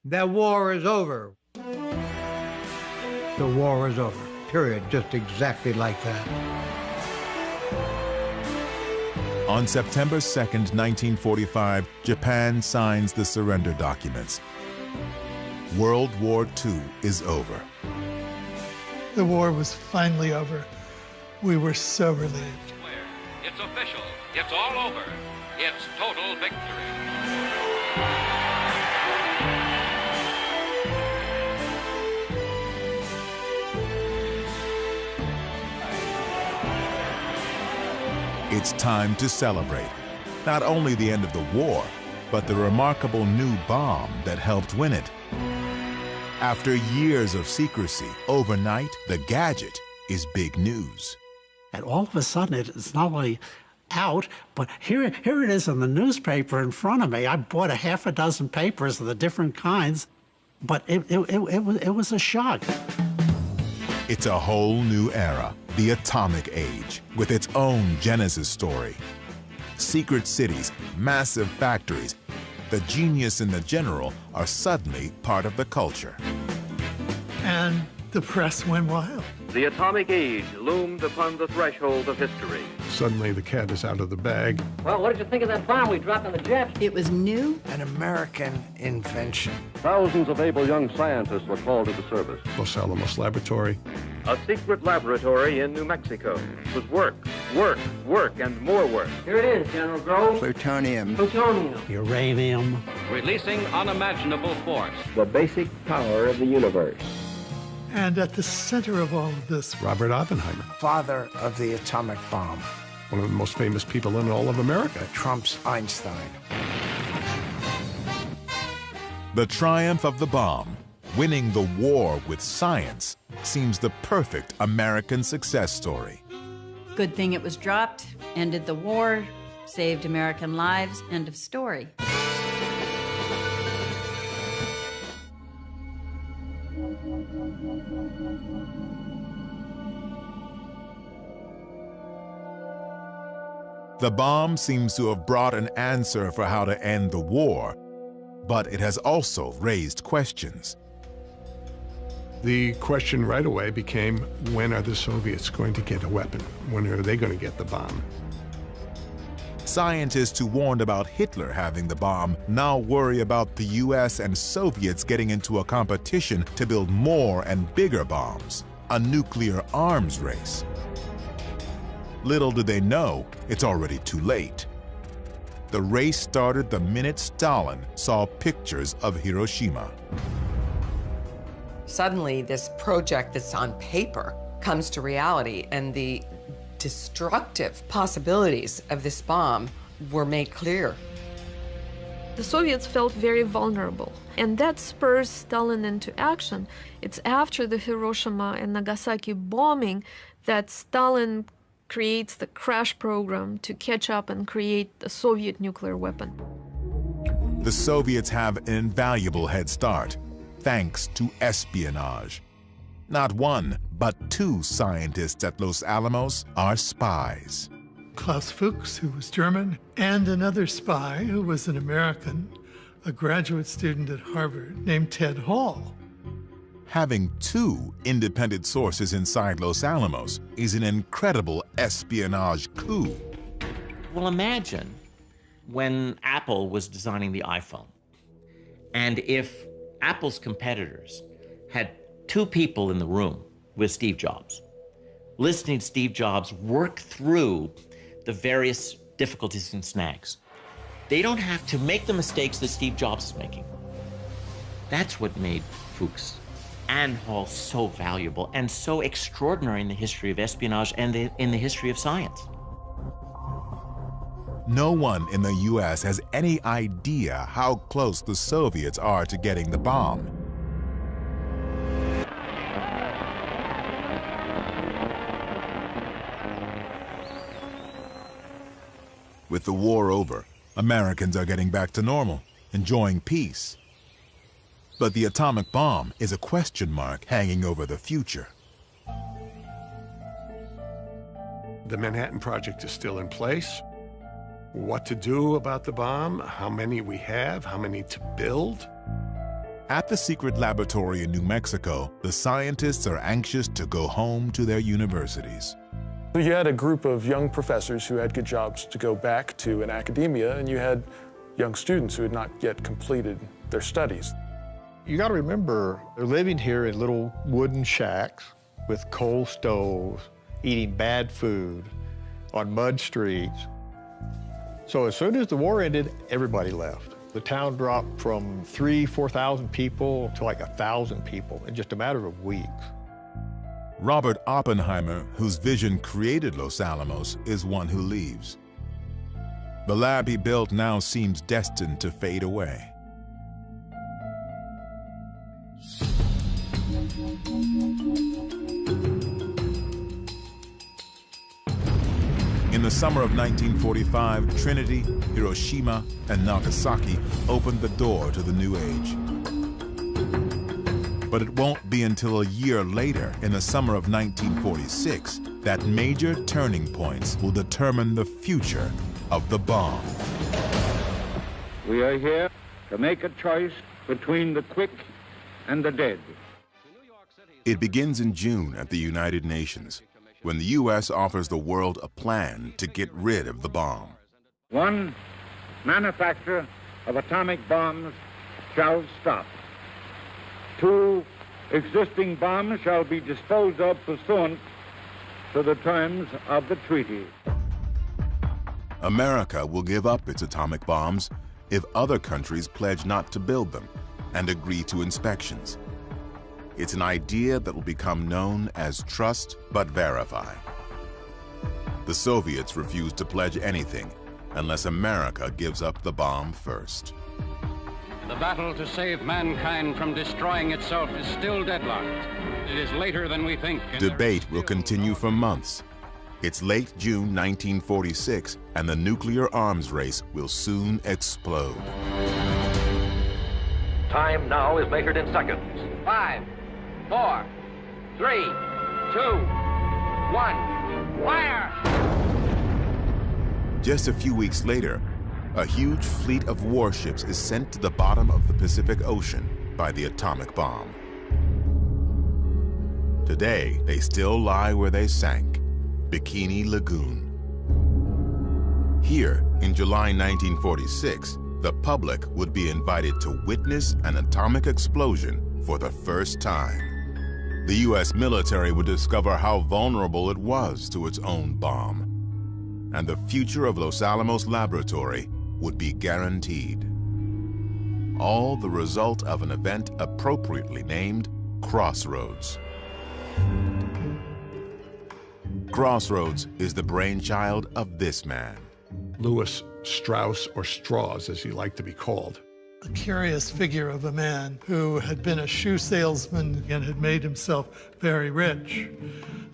The war is over. The war is over, period. Just exactly like that. On September 2nd, 1945, Japan signs the surrender documents. World War II is over. The war was finally over. We were so relieved. It's official. It's all over. It's total victory. It's time to celebrate not only the end of the war, but the remarkable new bomb that helped win it. After years of secrecy, overnight, the gadget is big news. And all of a sudden, it's not only out, but here it is in the newspaper in front of me. I bought 6 papers of the different kinds, but it was a shock. It's a whole new era, the atomic age, with its own Genesis story. Secret cities, massive factories, the genius and the general are suddenly part of the culture. And the press went wild. The atomic age loomed upon the threshold of history. Suddenly the cat is out of the bag. Well, what did you think of that bomb we dropped on the Japs? It was new. An American invention. Thousands of able young scientists were called into service. Los Alamos Laboratory. A secret laboratory in New Mexico whose work Work, work, and more work. Here it is, General Groves. Plutonium. Plutonium. Uranium. Releasing unimaginable force. The basic power of the universe. And at the center of all of this, Robert Oppenheimer, Father of the atomic bomb. one of the most famous people in all of America. Trump's Einstein. The triumph of the bomb, winning the war with science, seems the perfect American success story. Good thing it was dropped, ended the war, saved American lives, end of story. The bomb seems to have brought an answer for how to end the war, but it has also raised questions. The question right away became, when are the Soviets going to get a weapon? When are they going to get the bomb? Scientists who warned about Hitler having the bomb now worry about the US and Soviets getting into a competition to build more and bigger bombs, a nuclear arms race. Little do they know, it's already too late. The race started the minute Stalin saw pictures of Hiroshima. Suddenly, this project that's on paper comes to reality, and the destructive possibilities of this bomb were made clear. The Soviets felt very vulnerable, and that spurs Stalin into action. It's after the Hiroshima and Nagasaki bombing that Stalin creates the crash program to catch up and create the Soviet nuclear weapon. The Soviets have an invaluable head start, thanks to espionage. Not one, but two scientists at Los Alamos are spies. Klaus Fuchs, who was German, and another spy who was an American, a graduate student at Harvard named Ted Hall. Having two independent sources inside Los Alamos is an incredible espionage coup. Well, imagine when Apple was designing the iPhone, and if Apple's competitors had two people in the room with Steve Jobs, listening to Steve Jobs work through the various difficulties and snags. They don't have to make the mistakes that Steve Jobs is making. That's what made Fuchs and Hall so valuable and so extraordinary in the history of espionage and in the history of science. No one in the US has any idea how close the Soviets are to getting the bomb. With the war over, Americans are getting back to normal, enjoying peace. But the atomic bomb is a question mark hanging over the future. The Manhattan Project is still in place. What to do about the bomb, how many we have, how many to build. At the secret laboratory in New Mexico, the scientists are anxious to go home to their universities. You had a group of young professors who had good jobs to go back to in academia, and you had young students who had not yet completed their studies. You got to remember, they're living here in little wooden shacks with coal stoves, eating bad food on mud streets. So as soon as the war ended, everybody left. The town dropped from 4,000 people to like 1,000 people in just a matter of weeks. Robert Oppenheimer, whose vision created Los Alamos, is one who leaves. The lab he built now seems destined to fade away. In the summer of 1945, Trinity, Hiroshima, and Nagasaki opened the door to the new age. But it won't be until a year later, in the summer of 1946, that major turning points will determine the future of the bomb. We are here to make a choice between the quick and the dead. It begins in June at the United Nations, when the U.S. offers the world a plan to get rid of the bomb. 1, manufacture of atomic bombs shall stop. 2, existing bombs shall be disposed of pursuant to the terms of the treaty. America will give up its atomic bombs if other countries pledge not to build them and agree to inspections. It's an idea that will become known as trust but verify. The Soviets refuse to pledge anything unless America gives up the bomb first. The battle to save mankind from destroying itself is still deadlocked. It is later than we think. Debate will continue for months. It's late June 1946, and the nuclear arms race will soon explode. Time now is measured in seconds. 5, 4, 3, 2, 1, fire! Just a few weeks later, a huge fleet of warships is sent to the bottom of the Pacific Ocean by the atomic bomb. Today, they still lie where they sank, Bikini Lagoon. Here, in July 1946, the public would be invited to witness an atomic explosion for the first time. The U.S. military would discover how vulnerable it was to its own bomb, and the future of Los Alamos Laboratory would be guaranteed. All the result of an event appropriately named Crossroads. Crossroads is the brainchild of this man. Louis Strauss, or Strauss as he liked to be called. A curious figure of a man who had been a shoe salesman and had made himself very rich.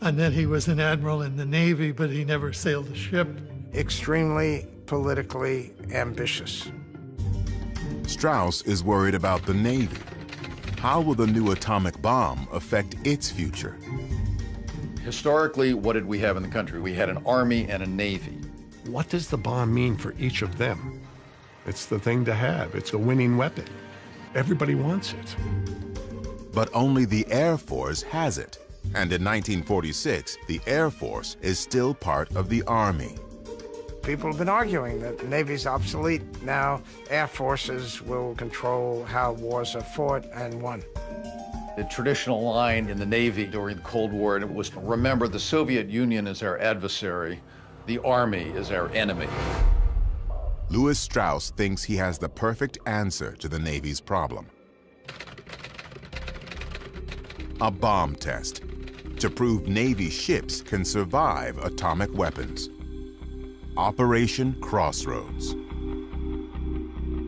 And then he was an admiral in the Navy, but he never sailed a ship. Extremely politically ambitious. Strauss is worried about the Navy. How will the new atomic bomb affect its future? Historically, what did we have in the country? We had an army and a navy. What does the bomb mean for each of them? It's the thing to have. It's a winning weapon. Everybody wants it. But only the Air Force has it. And in 1946, the Air Force is still part of the Army. People have been arguing that the Navy's obsolete. Now, Air Forces will control how wars are fought and won. The traditional line in the Navy during the Cold War was, remember, the Soviet Union is our adversary, the Army is our enemy. Louis Strauss thinks he has the perfect answer to the Navy's problem. A bomb test to prove Navy ships can survive atomic weapons. Operation Crossroads.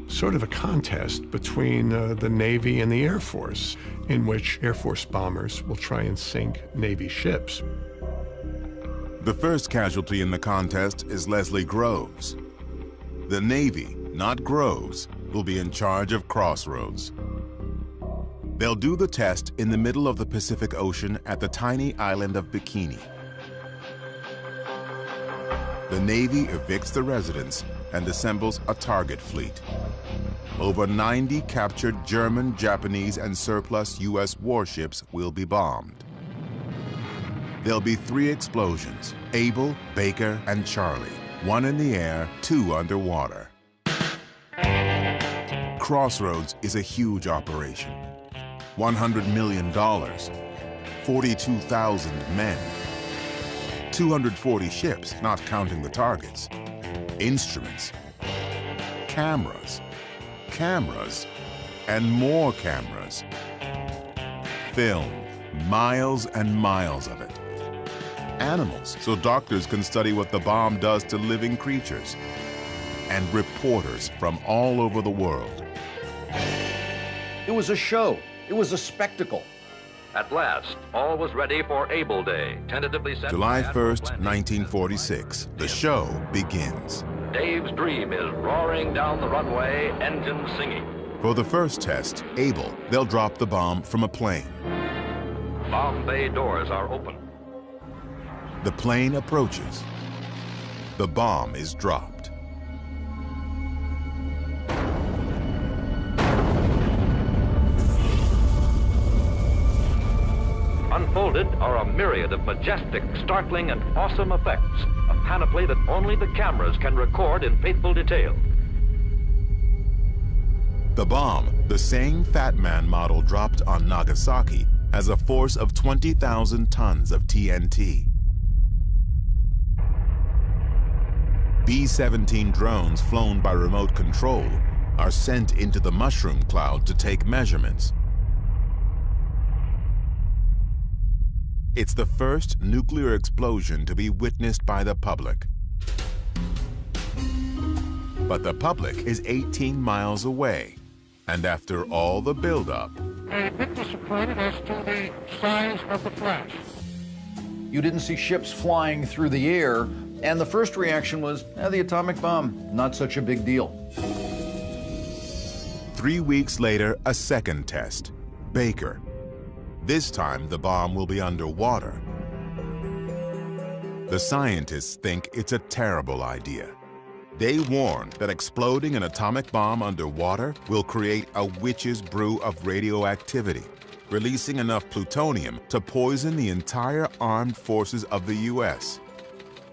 Sort of a contest between the Navy and the Air Force, in which Air Force bombers will try and sink Navy ships. The first casualty in the contest is Leslie Groves. The Navy, not Groves, will be in charge of Crossroads. They'll do the test in the middle of the Pacific Ocean at the tiny island of Bikini. The Navy evicts the residents and assembles a target fleet. Over 90 captured German, Japanese, and surplus U.S. warships will be bombed. There'll be 3 explosions, Able, Baker, and Charlie. 1 in the air, 2 underwater. Crossroads is a huge operation. $100 million, 42,000 men, 240 ships, not counting the targets, instruments, cameras, and more cameras. Film, miles and miles of it. Animals, so doctors can study what the bomb does to living creatures. And reporters from all over the world. It was a show. It was a spectacle. At last, all was ready for Able Day, tentatively set July 1st, 1946, the show begins. Dave's dream is roaring down the runway, engines singing. For the first test, Able, they'll drop the bomb from a plane. Bomb bay doors are open. The plane approaches. The bomb is dropped. Unfolded are a myriad of majestic, startling, and awesome effects, a panoply that only the cameras can record in faithful detail. The bomb, the same Fat Man model dropped on Nagasaki, has a force of 20,000 tons of TNT. B-17 drones flown by remote control are sent into the mushroom cloud to take measurements. It's the first nuclear explosion to be witnessed by the public. But the public is 18 miles away, and after all the buildup, a bit disappointed as to the size of the flash. You didn't see ships flying through the air, and the first reaction was, the atomic bomb, not such a big deal. 3 weeks later, a second test, Baker. This time, the bomb will be underwater. The scientists think it's a terrible idea. They warn that exploding an atomic bomb underwater will create a witch's brew of radioactivity, releasing enough plutonium to poison the entire armed forces of the U.S.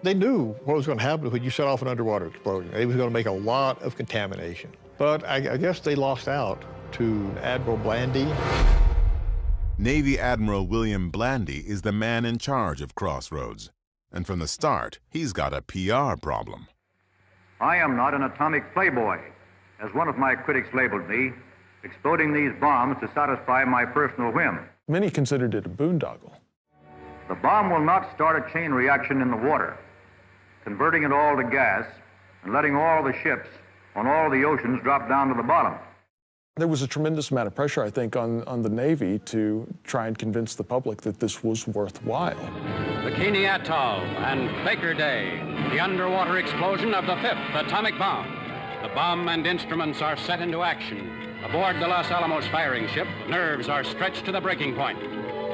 They knew what was going to happen when you set off an underwater explosion. It was going to make a lot of contamination. But I guess they lost out to Admiral Blandy. Navy Admiral William Blandy is the man in charge of Crossroads. And from the start, he's got a PR problem. I am not an atomic playboy, as one of my critics labeled me, exploding these bombs to satisfy my personal whim. Many considered it a boondoggle. The bomb will not start a chain reaction in the water, converting it all to gas and letting all the ships on all the oceans drop down to the bottom. There was a tremendous amount of pressure, I think, on the Navy to try and convince the public that this was worthwhile. Bikini Atoll and Baker Day, the underwater explosion of the 5th atomic bomb. The bomb and instruments are set into action. Aboard the Los Alamos firing ship, nerves are stretched to the breaking point.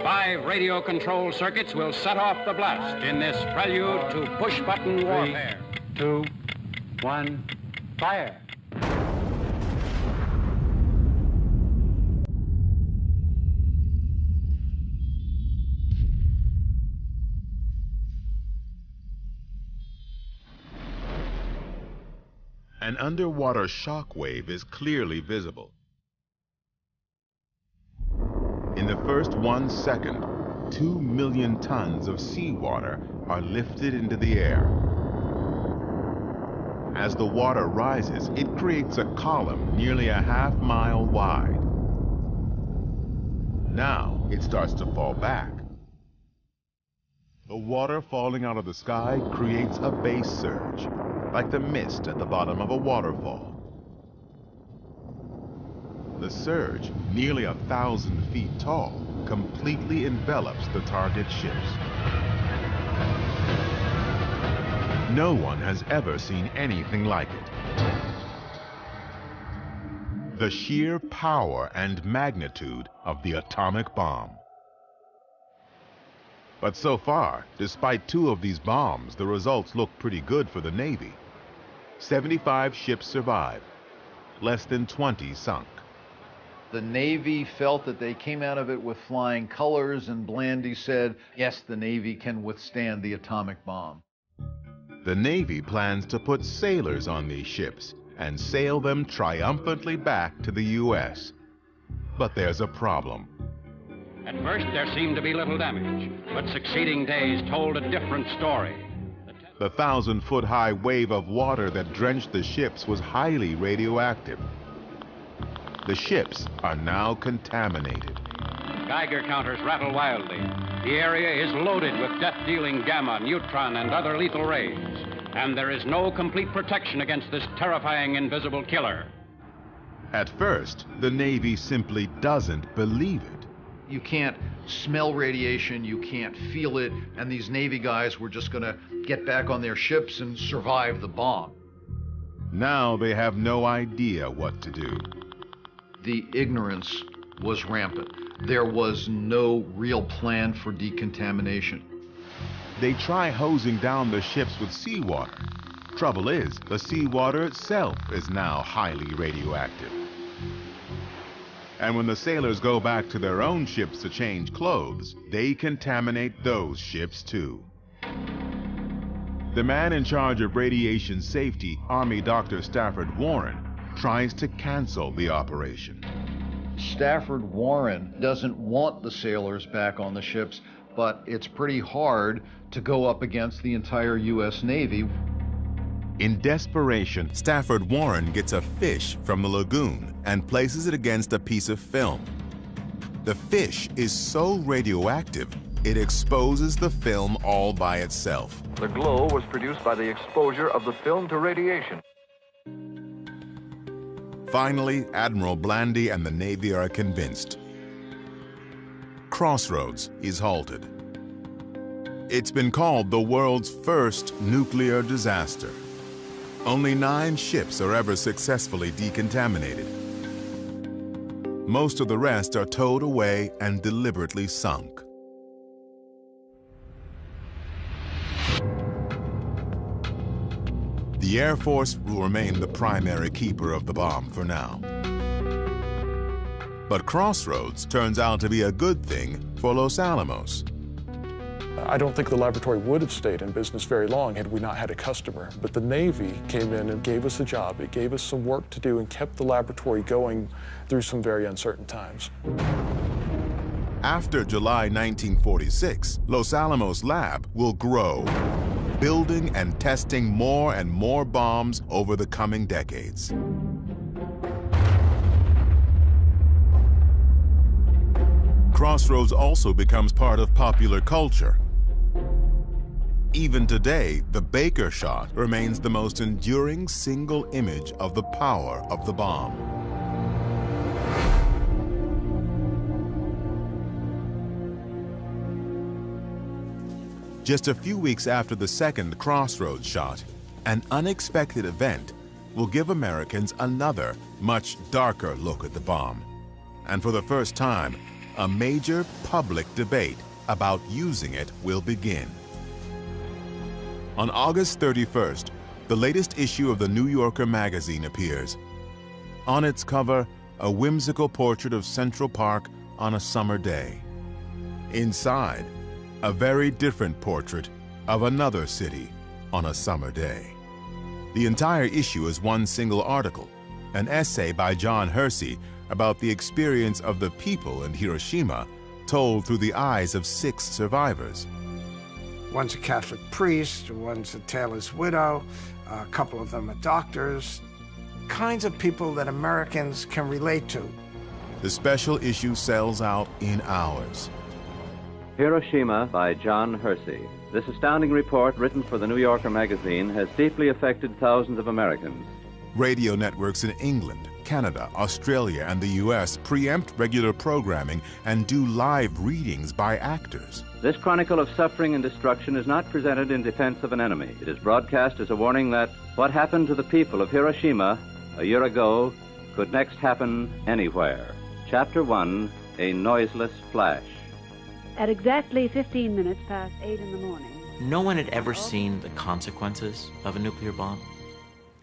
5 radio control circuits will set off the blast in this prelude to push-button warfare. 3, 2, 1, fire. An underwater shock wave is clearly visible. In the first 1 second, 2 million tons of seawater are lifted into the air. As the water rises, it creates a column nearly a half-mile wide. Now it starts to fall back. The water falling out of the sky creates a base surge, like the mist at the bottom of a waterfall. The surge, nearly 1,000 feet tall, completely envelops the target ships. No one has ever seen anything like it. The sheer power and magnitude of the atomic bomb. But so far, despite 2 of these bombs, the results look pretty good for the Navy. 75 ships survived, less than 20 sunk. The Navy felt that they came out of it with flying colors, and Blandy said, yes, the Navy can withstand the atomic bomb. The Navy plans to put sailors on these ships and sail them triumphantly back to the U.S. But there's a problem. At first, there seemed to be little damage, but succeeding days told a different story. The 1,000-foot-high wave of water that drenched the ships was highly radioactive. The ships are now contaminated. Geiger counters rattle wildly. The area is loaded with death-dealing gamma, neutron, and other lethal rays. And there is no complete protection against this terrifying invisible killer. At first, the Navy simply doesn't believe it. You can't smell radiation, you can't feel it, and these Navy guys were just going to get back on their ships and survive the bomb. Now they have no idea what to do. The ignorance was rampant. There was no real plan for decontamination. They try hosing down the ships with seawater. Trouble is, the seawater itself is now highly radioactive. And when the sailors go back to their own ships to change clothes, they contaminate those ships too. The man in charge of radiation safety, Army Dr. Stafford Warren, tries to cancel the operation. Stafford Warren doesn't want the sailors back on the ships, but it's pretty hard to go up against the entire U.S. Navy. In desperation, Stafford Warren gets a fish from the lagoon and places it against a piece of film. The fish is so radioactive, it exposes the film all by itself. The glow was produced by the exposure of the film to radiation. Finally, Admiral Blandy and the Navy are convinced. Crossroads is halted. It's been called the world's first nuclear disaster. Only 9 ships are ever successfully decontaminated. Most of the rest are towed away and deliberately sunk. The Air Force will remain the primary keeper of the bomb for now. But Crossroads turns out to be a good thing for Los Alamos. I don't think the laboratory would have stayed in business very long had we not had a customer. But the Navy came in and gave us a job. It gave us some work to do and kept the laboratory going through some very uncertain times. After July 1946, Los Alamos Lab will grow, building and testing more and more bombs over the coming decades. Crossroads also becomes part of popular culture. Even today, the Baker shot remains the most enduring single image of the power of the bomb. Just a few weeks after the second Crossroads shot, an unexpected event will give Americans another, much darker look at the bomb. And for the first time, a major public debate about using it will begin. On August 31st, the latest issue of the New Yorker magazine appears. On its cover, a whimsical portrait of Central Park on a summer day. Inside, a very different portrait of another city on a summer day. The entire issue is one single article, an essay by John Hersey about the experience of the people in Hiroshima, told through the eyes of 6 survivors. One's a Catholic priest, one's a tailor's widow, a couple of them are doctors, kinds of people that Americans can relate to. The special issue sells out in hours. Hiroshima by John Hersey. This astounding report, written for the New Yorker magazine, has deeply affected thousands of Americans. Radio networks in England, Canada, Australia, and the U.S. preempt regular programming and do live readings by actors. This chronicle of suffering and destruction is not presented in defense of an enemy. It is broadcast as a warning that what happened to the people of Hiroshima a year ago could next happen anywhere. Chapter 1, A Noiseless Flash. At exactly 15 minutes past 8 in the morning. No one had ever seen the consequences of a nuclear bomb.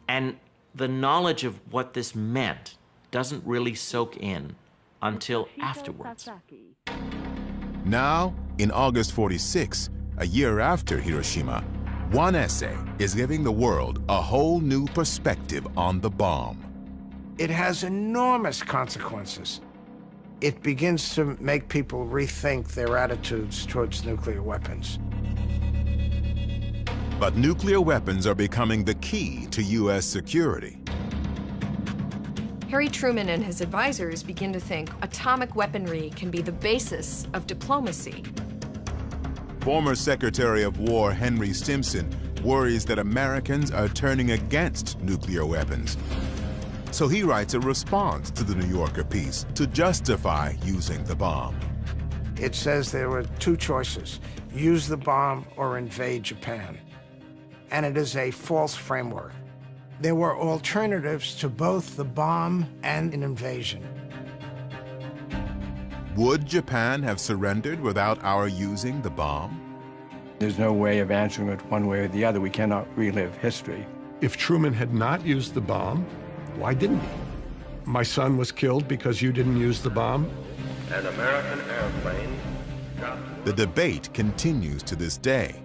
And the knowledge of what this meant doesn't really soak in until afterwards. Now, in August 46, a year after Hiroshima, one essay is giving the world a whole new perspective on the bomb. It has enormous consequences. It begins to make people rethink their attitudes towards nuclear weapons. But nuclear weapons are becoming the key to U.S. security. Harry Truman and his advisors begin to think atomic weaponry can be the basis of diplomacy. Former Secretary of War Henry Stimson worries that Americans are turning against nuclear weapons. So he writes a response to the New Yorker piece to justify using the bomb. It says there were 2 choices, use the bomb or invade Japan. And it is a false framework. There were alternatives to both the bomb and an invasion. Would Japan have surrendered without our using the bomb? There's no way of answering it one way or the other. We cannot relive history. If Truman had not used the bomb, why didn't he? My son was killed because you didn't use the bomb? An American airplane. The debate continues to this day.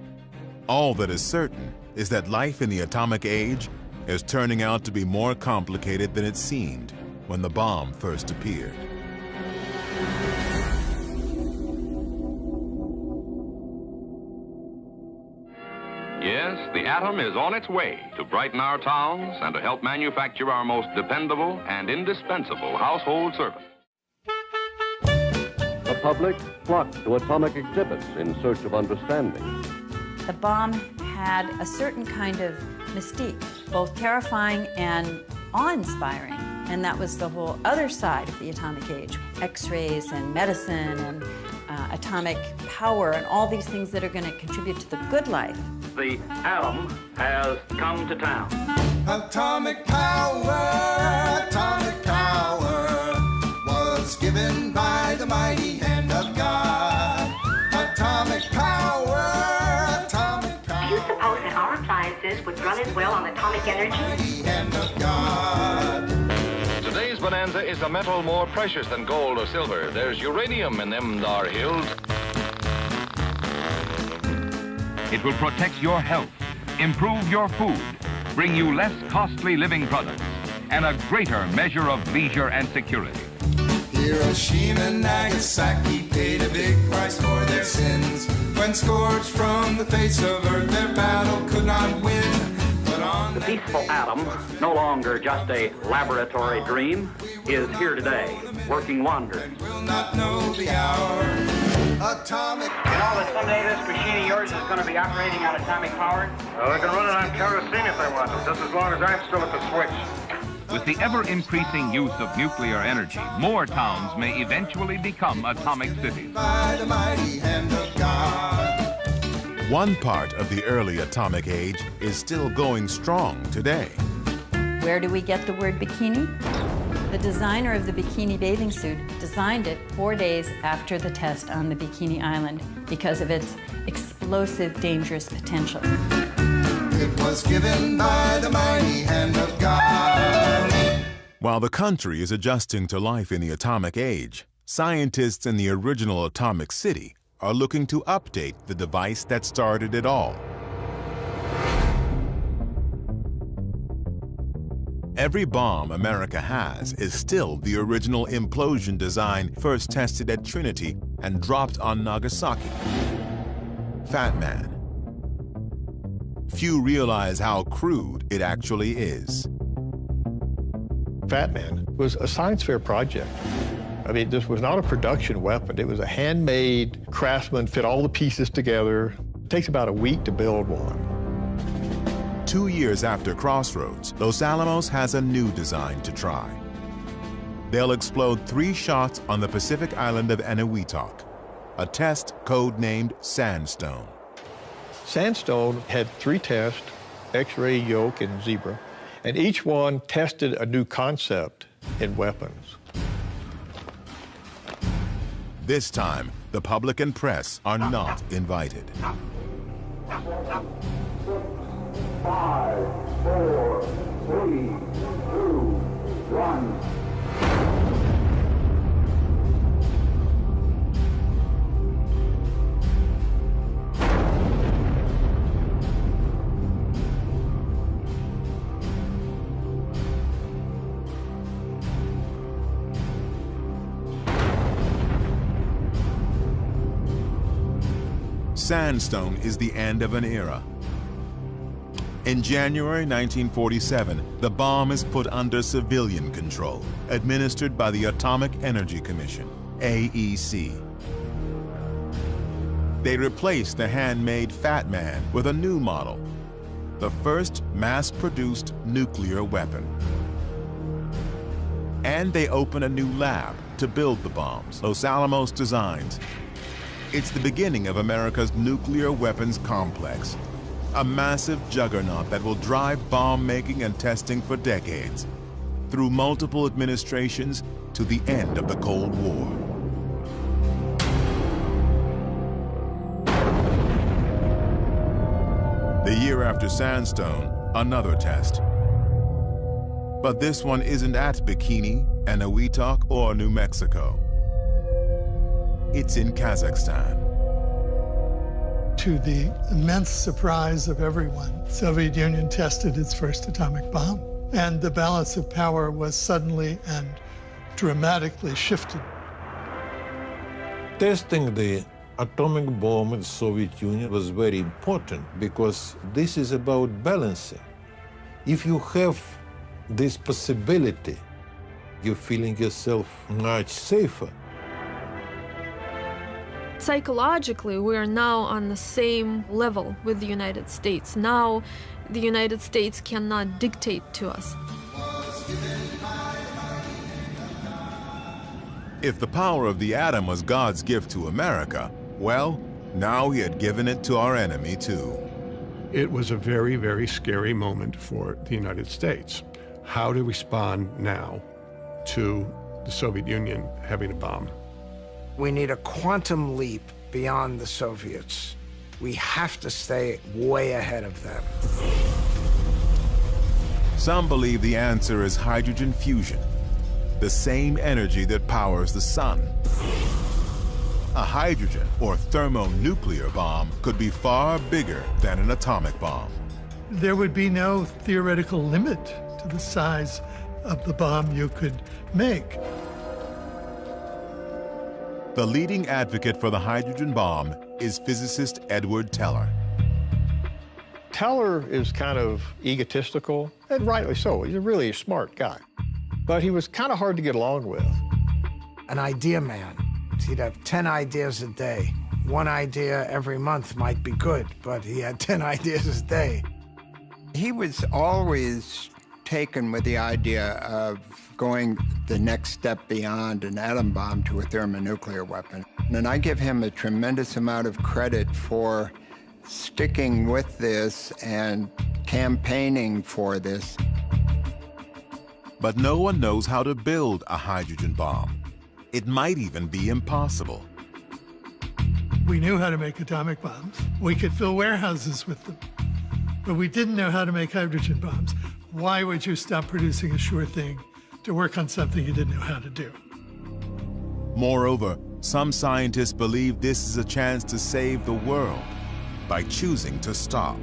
All that is certain is that life in the atomic age is turning out to be more complicated than it seemed when the bomb first appeared. Yes, The atom is on its way to brighten our towns and to help manufacture our most dependable and indispensable household servant. The public flocked to atomic exhibits in search of understanding. The bomb had a certain kind of mystique, both terrifying and awe-inspiring. And that was the whole other side of the atomic age. X-rays and medicine and atomic power and all these things that are going to contribute to the good life. The atom has come to town. Atomic power was given by the mighty hand of God. Atomic power, atomic power. Do you suppose that our appliances would run as well on atomic energy? Mighty hand of God. Today's bonanza is a metal more precious than gold or silver. There's uranium in them dar hills. It will protect your health, improve your food, bring you less costly living products, and a greater measure of leisure and security. Hiroshima and Nagasaki paid a big price for their sins. When scourged from the face of earth, their battle could not win. The peaceful atom, no longer just a laboratory dream, is here today, working wonders. Will not know the hour. Atomic You know that someday this machine of yours is going to be operating on atomic power? Well, they can run it on kerosene if they want to, just as long as I'm still at the switch. With the ever-increasing use of nuclear energy, more towns may eventually become atomic cities. by the mighty hand of God. One part of the early atomic age is still going strong today. Where do we get the word bikini? The designer of the bikini bathing suit designed it 4 days after the test on the Bikini Island because of its explosive, dangerous potential. It was given by the mighty hand of God. While the country is adjusting to life in the atomic age, scientists in the original atomic city are looking to update the device that started it all. Every bomb America has is still the original implosion design first tested at Trinity and dropped on Nagasaki. Fat Man. Few realize how crude it actually is. Fat Man was a science fair project. I mean, this was not a production weapon. It was a handmade, craftsman fit all the pieces together. It takes about a week to build one. 2 years after Crossroads, Los Alamos has a new design to try. They'll explode 3 shots on the Pacific island of Eniwetok, a test code-named Sandstone. Sandstone had 3 tests, X-ray, yoke, and zebra, and each one tested a new concept in weapons. This time, the public and press are not invited. 5, 4, 3, 2, 1. Sandstone is the end of an era. In January 1947, the bomb is put under civilian control, administered by the Atomic Energy Commission, AEC. They replace the handmade Fat Man with a new model, the first mass-produced nuclear weapon. And they open a new lab to build the bombs Los Alamos designs. It's the beginning of America's nuclear weapons complex, a massive juggernaut that will drive bomb making and testing for decades, through multiple administrations to the end of the Cold War. The year after Sandstone, another test. But this one isn't at Bikini, Eniwetok, or New Mexico. It's in Kazakhstan. To the immense surprise of everyone, the Soviet Union tested its first atomic bomb, and the balance of power was suddenly and dramatically shifted. Testing the atomic bomb in the Soviet Union was very important because this is about balancing. If you have this possibility, you're feeling yourself much safer. Psychologically, we are now on the same level with the United States. Now, the United States cannot dictate to us. If the power of the atom was God's gift to America, well, now he had given it to our enemy too. It was a very, very scary moment for the United States. How to respond now to the Soviet Union having a bomb. We need a quantum leap beyond the Soviets. We have to stay way ahead of them. Some believe the answer is hydrogen fusion, the same energy that powers the sun. A hydrogen or thermonuclear bomb could be far bigger than an atomic bomb. There would be no theoretical limit to the size of the bomb you could make. The leading advocate for the hydrogen bomb is physicist Edward Teller. Teller is kind of egotistical, and rightly so. He's a really smart guy. But he was kind of hard to get along with. An idea man. He'd have 10 ideas a day. One idea every month might be good, but he had 10 ideas a day. He was always taken with the idea of going the next step beyond an atom bomb to a thermonuclear weapon. And I give him a tremendous amount of credit for sticking with this and campaigning for this. But no one knows how to build a hydrogen bomb. It might even be impossible. We knew how to make atomic bombs. We could fill warehouses with them. But we didn't know how to make hydrogen bombs. Why would you stop producing a sure thing to work on something you didn't know how to do? Moreover, some scientists believe this is a chance to save the world by choosing to stop.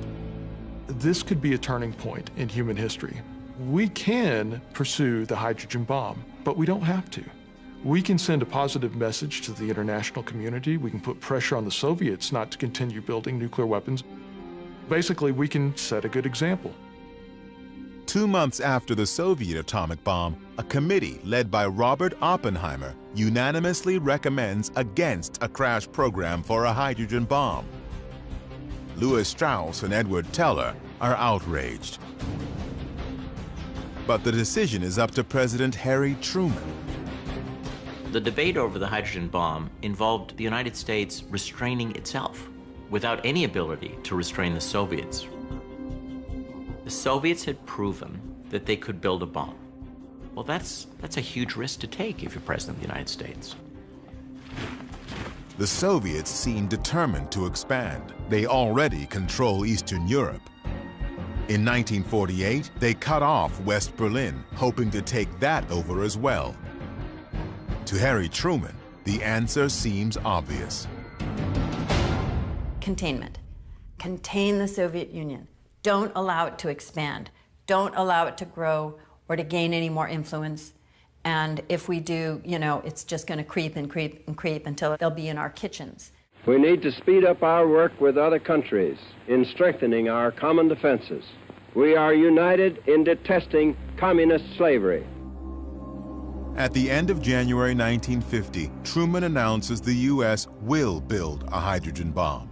This could be a turning point in human history. We can pursue the hydrogen bomb, but we don't have to. We can send a positive message to the international community. We can put pressure on the Soviets not to continue building nuclear weapons. Basically, we can set a good example. 2 months after the Soviet atomic bomb, a committee led by Robert Oppenheimer unanimously recommends against a crash program for a hydrogen bomb. Lewis Strauss and Edward Teller are outraged. But the decision is up to President Harry Truman. The debate over the hydrogen bomb involved the United States restraining itself without any ability to restrain the Soviets. The Soviets had proven that they could build a bomb. Well, that's a huge risk to take if you're President of the United States. The Soviets seem determined to expand. They already control Eastern Europe. In 1948, they cut off West Berlin, hoping to take that over as well. To Harry Truman, the answer seems obvious. Containment. Contain the Soviet Union. Don't allow it to expand. Don't allow it to grow or to gain any more influence. And if we do, it's just going to creep and creep and creep until they'll be in our kitchens. We need to speed up our work with other countries in strengthening our common defenses. We are united in detesting communist slavery. At the end of January 1950, Truman announces the U.S. will build a hydrogen bomb.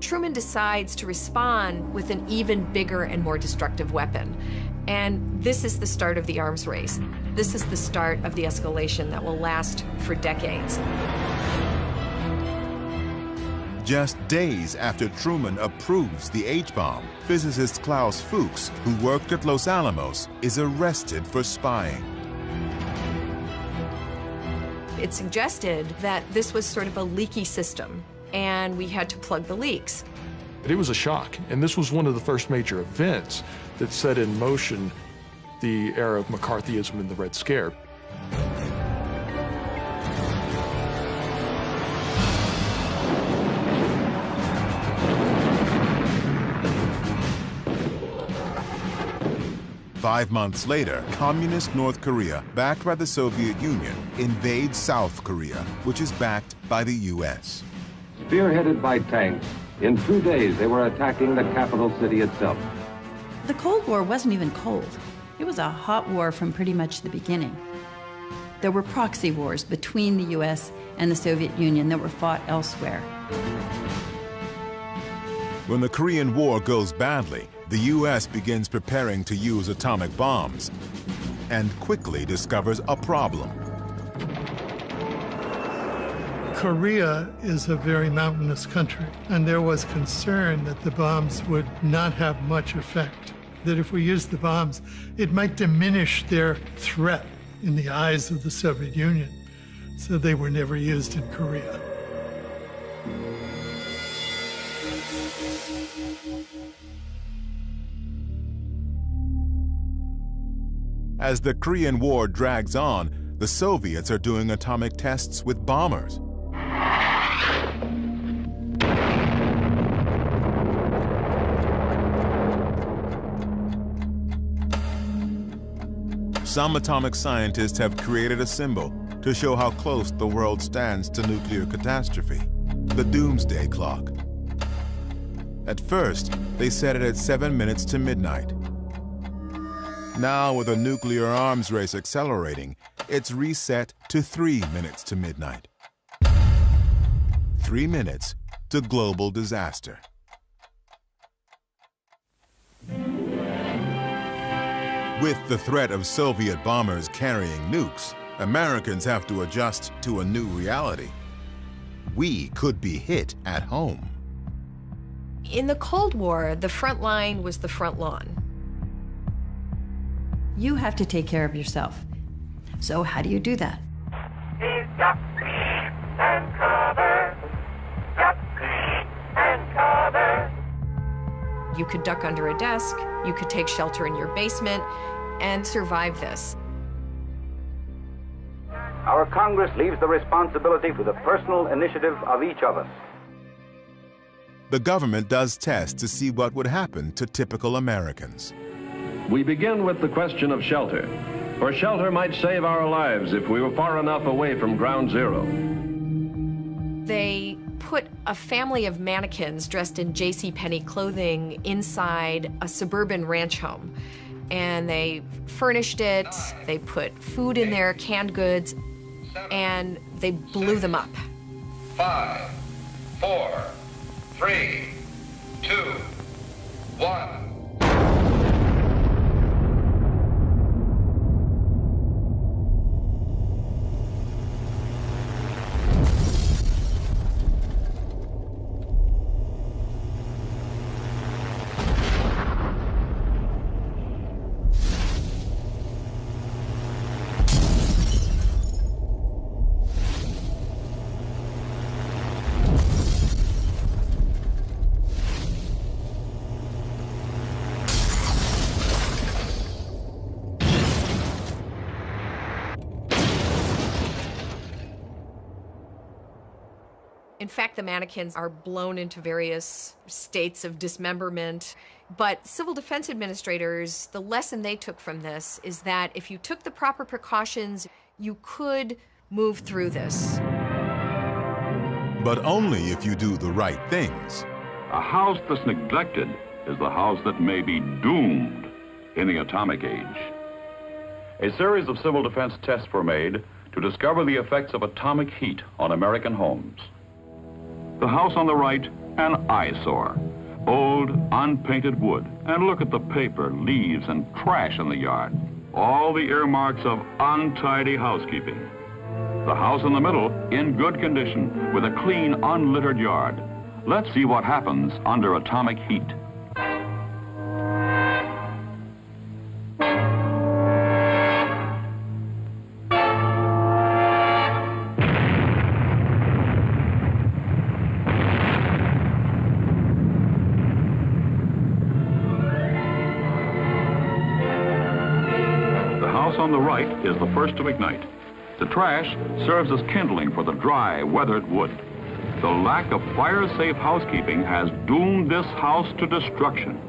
Truman decides to respond with an even bigger and more destructive weapon. And this is the start of the arms race. This is the start of the escalation that will last for decades. Just days after Truman approves the H-bomb, physicist Klaus Fuchs, who worked at Los Alamos, is arrested for spying. It suggested that this was sort of a leaky system, and we had to plug the leaks. It was a shock, and this was one of the first major events that set in motion the era of McCarthyism and the Red Scare. Five months later, communist North Korea, backed by the Soviet Union, invades South Korea, which is backed by the U.S. Spearheaded by tanks, in 2 days they were attacking the capital city itself. The Cold War wasn't even cold. It was a hot war from pretty much the beginning. There were proxy wars between the US and the Soviet Union that were fought elsewhere. When the Korean War goes badly, the US begins preparing to use atomic bombs and quickly discovers a problem. Korea is a very mountainous country, and there was concern that the bombs would not have much effect, that if we used the bombs, it might diminish their threat in the eyes of the Soviet Union, so they were never used in Korea. As the Korean War drags on, the Soviets are doing atomic tests with bombers. Some atomic scientists have created a symbol to show how close the world stands to nuclear catastrophe, the doomsday clock. At first, they set it at 7 minutes to midnight. Now, with a nuclear arms race accelerating, it's reset to 3 minutes to midnight. 3 minutes to global disaster. With the threat of Soviet bombers carrying nukes, Americans have to adjust to a new reality. We could be hit at home. In the Cold War, the front line was the front lawn. You have to take care of yourself. So how do you do that? Duck and cover. Duck and cover. You could duck under a desk, you could take shelter in your basement, and survive this. Our Congress leaves the responsibility for the personal initiative of each of us. The government does tests to see what would happen to typical Americans. We begin with the question of shelter, for shelter might save our lives if we were far enough away from ground zero. They put a family of mannequins dressed in JCPenney clothing inside a suburban ranch home. And they furnished it, they put food in there, canned goods, and they blew them up. 5, 4, 3, 2, 1. In fact, the mannequins are blown into various states of dismemberment. But civil defense administrators, the lesson they took from this is that if you took the proper precautions, you could move through this. But only if you do the right things. A house that's neglected is the house that may be doomed in the atomic age. A series of civil defense tests were made to discover the effects of atomic heat on American homes. The house on the right, an eyesore. Old, unpainted wood. And look at the paper, leaves, and trash in the yard. All the earmarks of untidy housekeeping. The house in the middle, in good condition, with a clean, unlittered yard. Let's see what happens under atomic heat. On the right is the first to ignite. The trash serves as kindling for the dry, weathered wood. The lack of fire-safe housekeeping has doomed this house to destruction.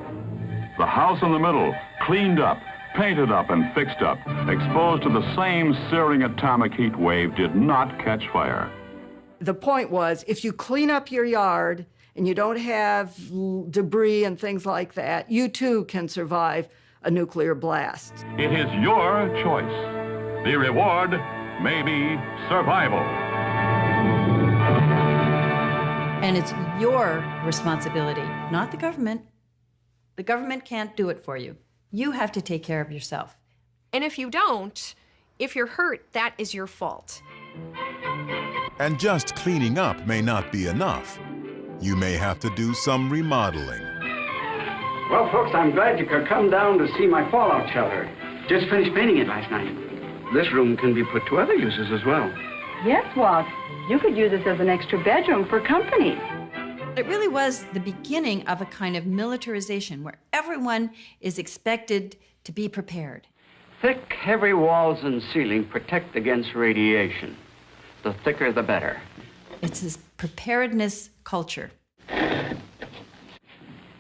The house in the middle, cleaned up, painted up, and fixed up, exposed to the same searing atomic heat wave, did not catch fire. The point was, if you clean up your yard and you don't have debris and things like that, you too can survive a nuclear blast. It is your choice. The reward may be survival. And it's your responsibility, not the government. The government can't do it for you. You have to take care of yourself. And if you don't, if you're hurt, that is your fault. And just cleaning up may not be enough. You may have to do some remodeling. Well, folks, I'm glad you could come down to see my fallout shelter. Just finished painting it last night. This room can be put to other uses as well. Yes, Walt. You could use this as an extra bedroom for company. It really was the beginning of a kind of militarization where everyone is expected to be prepared. Thick, heavy walls and ceiling protect against radiation. The thicker, the better. It's this preparedness culture.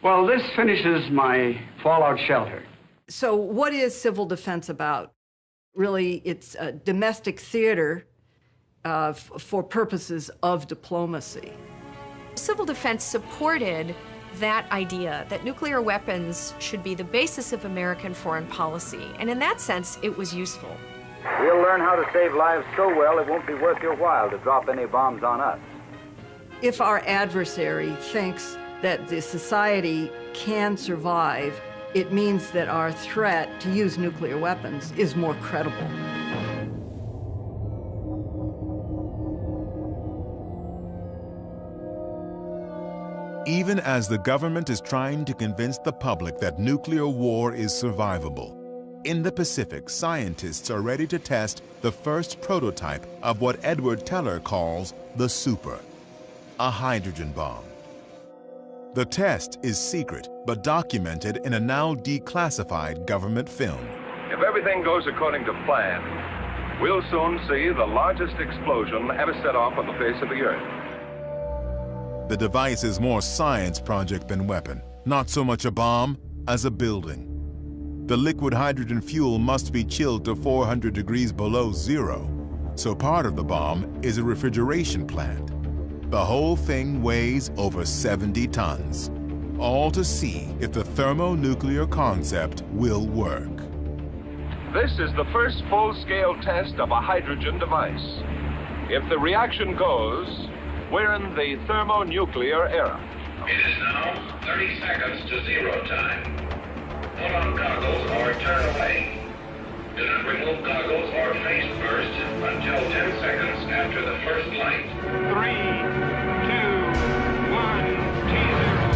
Well, this finishes my fallout shelter. So what is civil defense about? Really, it's a domestic theater for purposes of diplomacy. Civil defense supported that idea that nuclear weapons should be the basis of American foreign policy, and in that sense, it was useful. We'll learn how to save lives so well it won't be worth your while to drop any bombs on us. If our adversary thinks that the society can survive, it means that our threat to use nuclear weapons is more credible. Even as the government is trying to convince the public that nuclear war is survivable, in the Pacific, scientists are ready to test the first prototype of what Edward Teller calls the super, a hydrogen bomb. The test is secret, but documented in a now declassified government film. If everything goes according to plan, we'll soon see the largest explosion ever set off on the face of the Earth. The device is more science project than weapon, not so much a bomb as a building. The liquid hydrogen fuel must be chilled to 400 degrees below zero, so part of the bomb is a refrigeration plant. The whole thing weighs over 70 tons, all to see if the thermonuclear concept will work. This is the first full-scale test of a hydrogen device. If the reaction goes, we're in the thermonuclear era. It is now 30 seconds to zero time. Put on goggles or turn away. Do not remove goggles or face first until 10 seconds after the first light. 3, 2, 1, T0.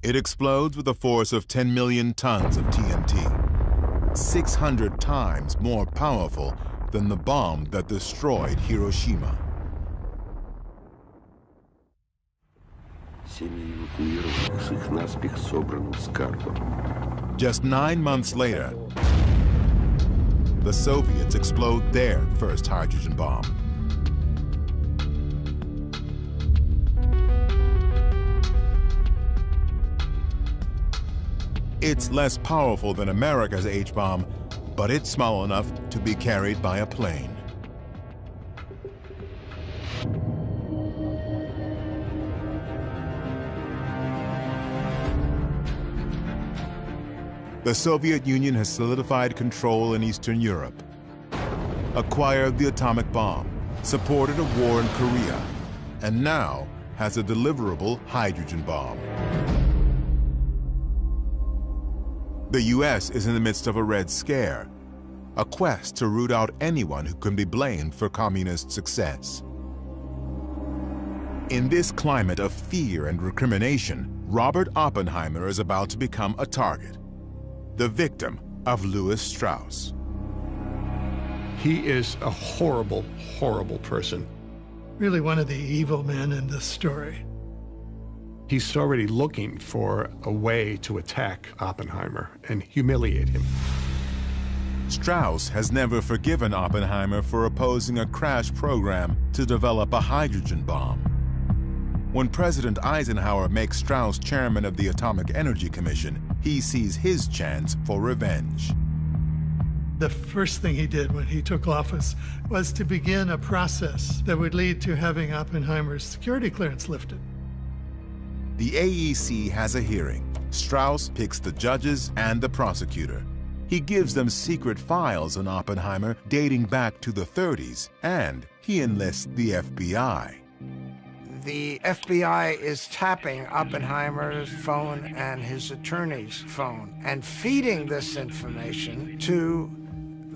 It explodes with a force of 10 million tons of TNT, 600 times more powerful than the bomb that destroyed Hiroshima. Just 9 months later, the Soviets explode their first hydrogen bomb. It's less powerful than America's H-bomb, but it's small enough to be carried by a plane. The Soviet Union has solidified control in Eastern Europe, acquired the atomic bomb, supported a war in Korea, and now has a deliverable hydrogen bomb. The U.S. is in the midst of a Red Scare, a quest to root out anyone who can be blamed for communist success. In this climate of fear and recrimination, Robert Oppenheimer is about to become a target, the victim of Louis Strauss. He is a horrible, horrible person. Really one of the evil men in this story. He's already looking for a way to attack Oppenheimer and humiliate him. Strauss has never forgiven Oppenheimer for opposing a crash program to develop a hydrogen bomb. When President Eisenhower makes Strauss chairman of the Atomic Energy Commission, he sees his chance for revenge. The first thing he did when he took office was to begin a process that would lead to having Oppenheimer's security clearance lifted. The AEC has a hearing. Strauss picks the judges and the prosecutor. He gives them secret files on Oppenheimer dating back to the 30s, and he enlists the FBI. The FBI is tapping Oppenheimer's phone and his attorney's phone and feeding this information to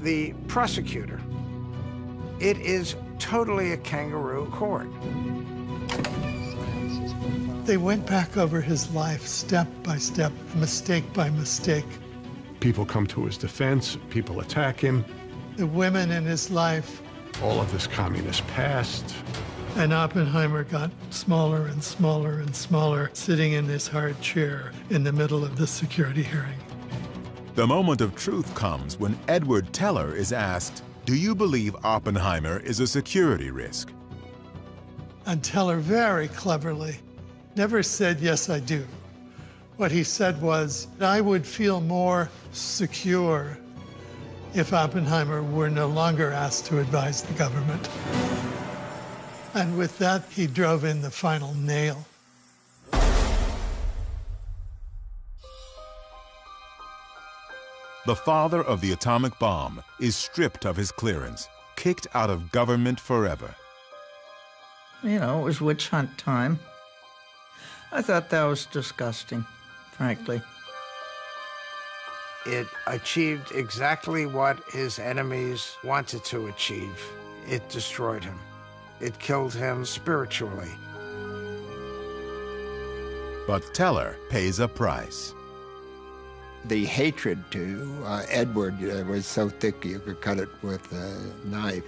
the prosecutor. It is totally a kangaroo court. They went back over his life step by step, mistake by mistake. People come to his defense, people attack him. The women in his life. All of this communist past. And Oppenheimer got smaller and smaller and smaller, sitting in this hard chair in the middle of the security hearing. The moment of truth comes when Edward Teller is asked, "Do you believe Oppenheimer is a security risk?" And Teller very cleverly never said, "Yes, I do." What he said was, "I would feel more secure if Oppenheimer were no longer asked to advise the government." And with that, he drove in the final nail. The father of the atomic bomb is stripped of his clearance, kicked out of government forever. You know, it was witch hunt time. I thought that was disgusting, frankly. It achieved exactly what his enemies wanted to achieve. It destroyed him. It killed him spiritually. But Teller pays a price. The hatred to Edward was so thick you could cut it with a knife.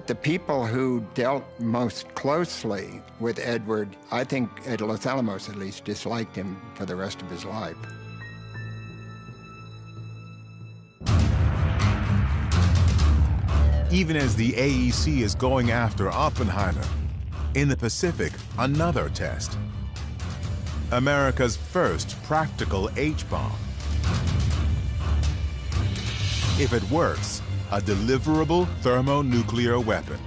The people who dealt most closely with Edward, I think at Los Alamos at least, disliked him for the rest of his life. Even as the AEC is going after Oppenheimer, in the Pacific, another test. America's first practical H-bomb. If it works, a deliverable thermonuclear weapon.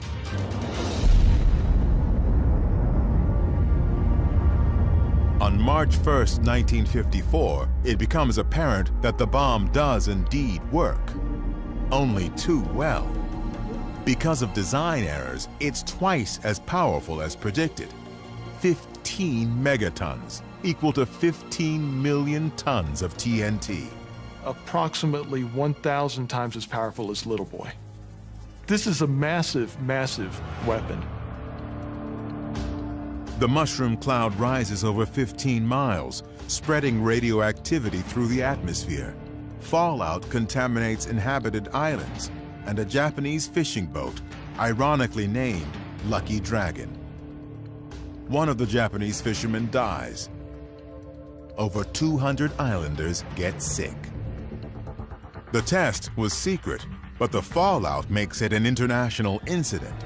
On March 1st, 1954, it becomes apparent that the bomb does indeed work, only too well. Because of design errors, it's twice as powerful as predicted. 15 megatons, equal to 15 million tons of TNT. Approximately 1,000 times as powerful as Little Boy. This is a massive, massive weapon. The mushroom cloud rises over 15 miles, spreading radioactivity through the atmosphere. Fallout contaminates inhabited islands, and a Japanese fishing boat, ironically named Lucky Dragon. One of the Japanese fishermen dies. Over 200 islanders get sick. The test was secret, but the fallout makes it an international incident.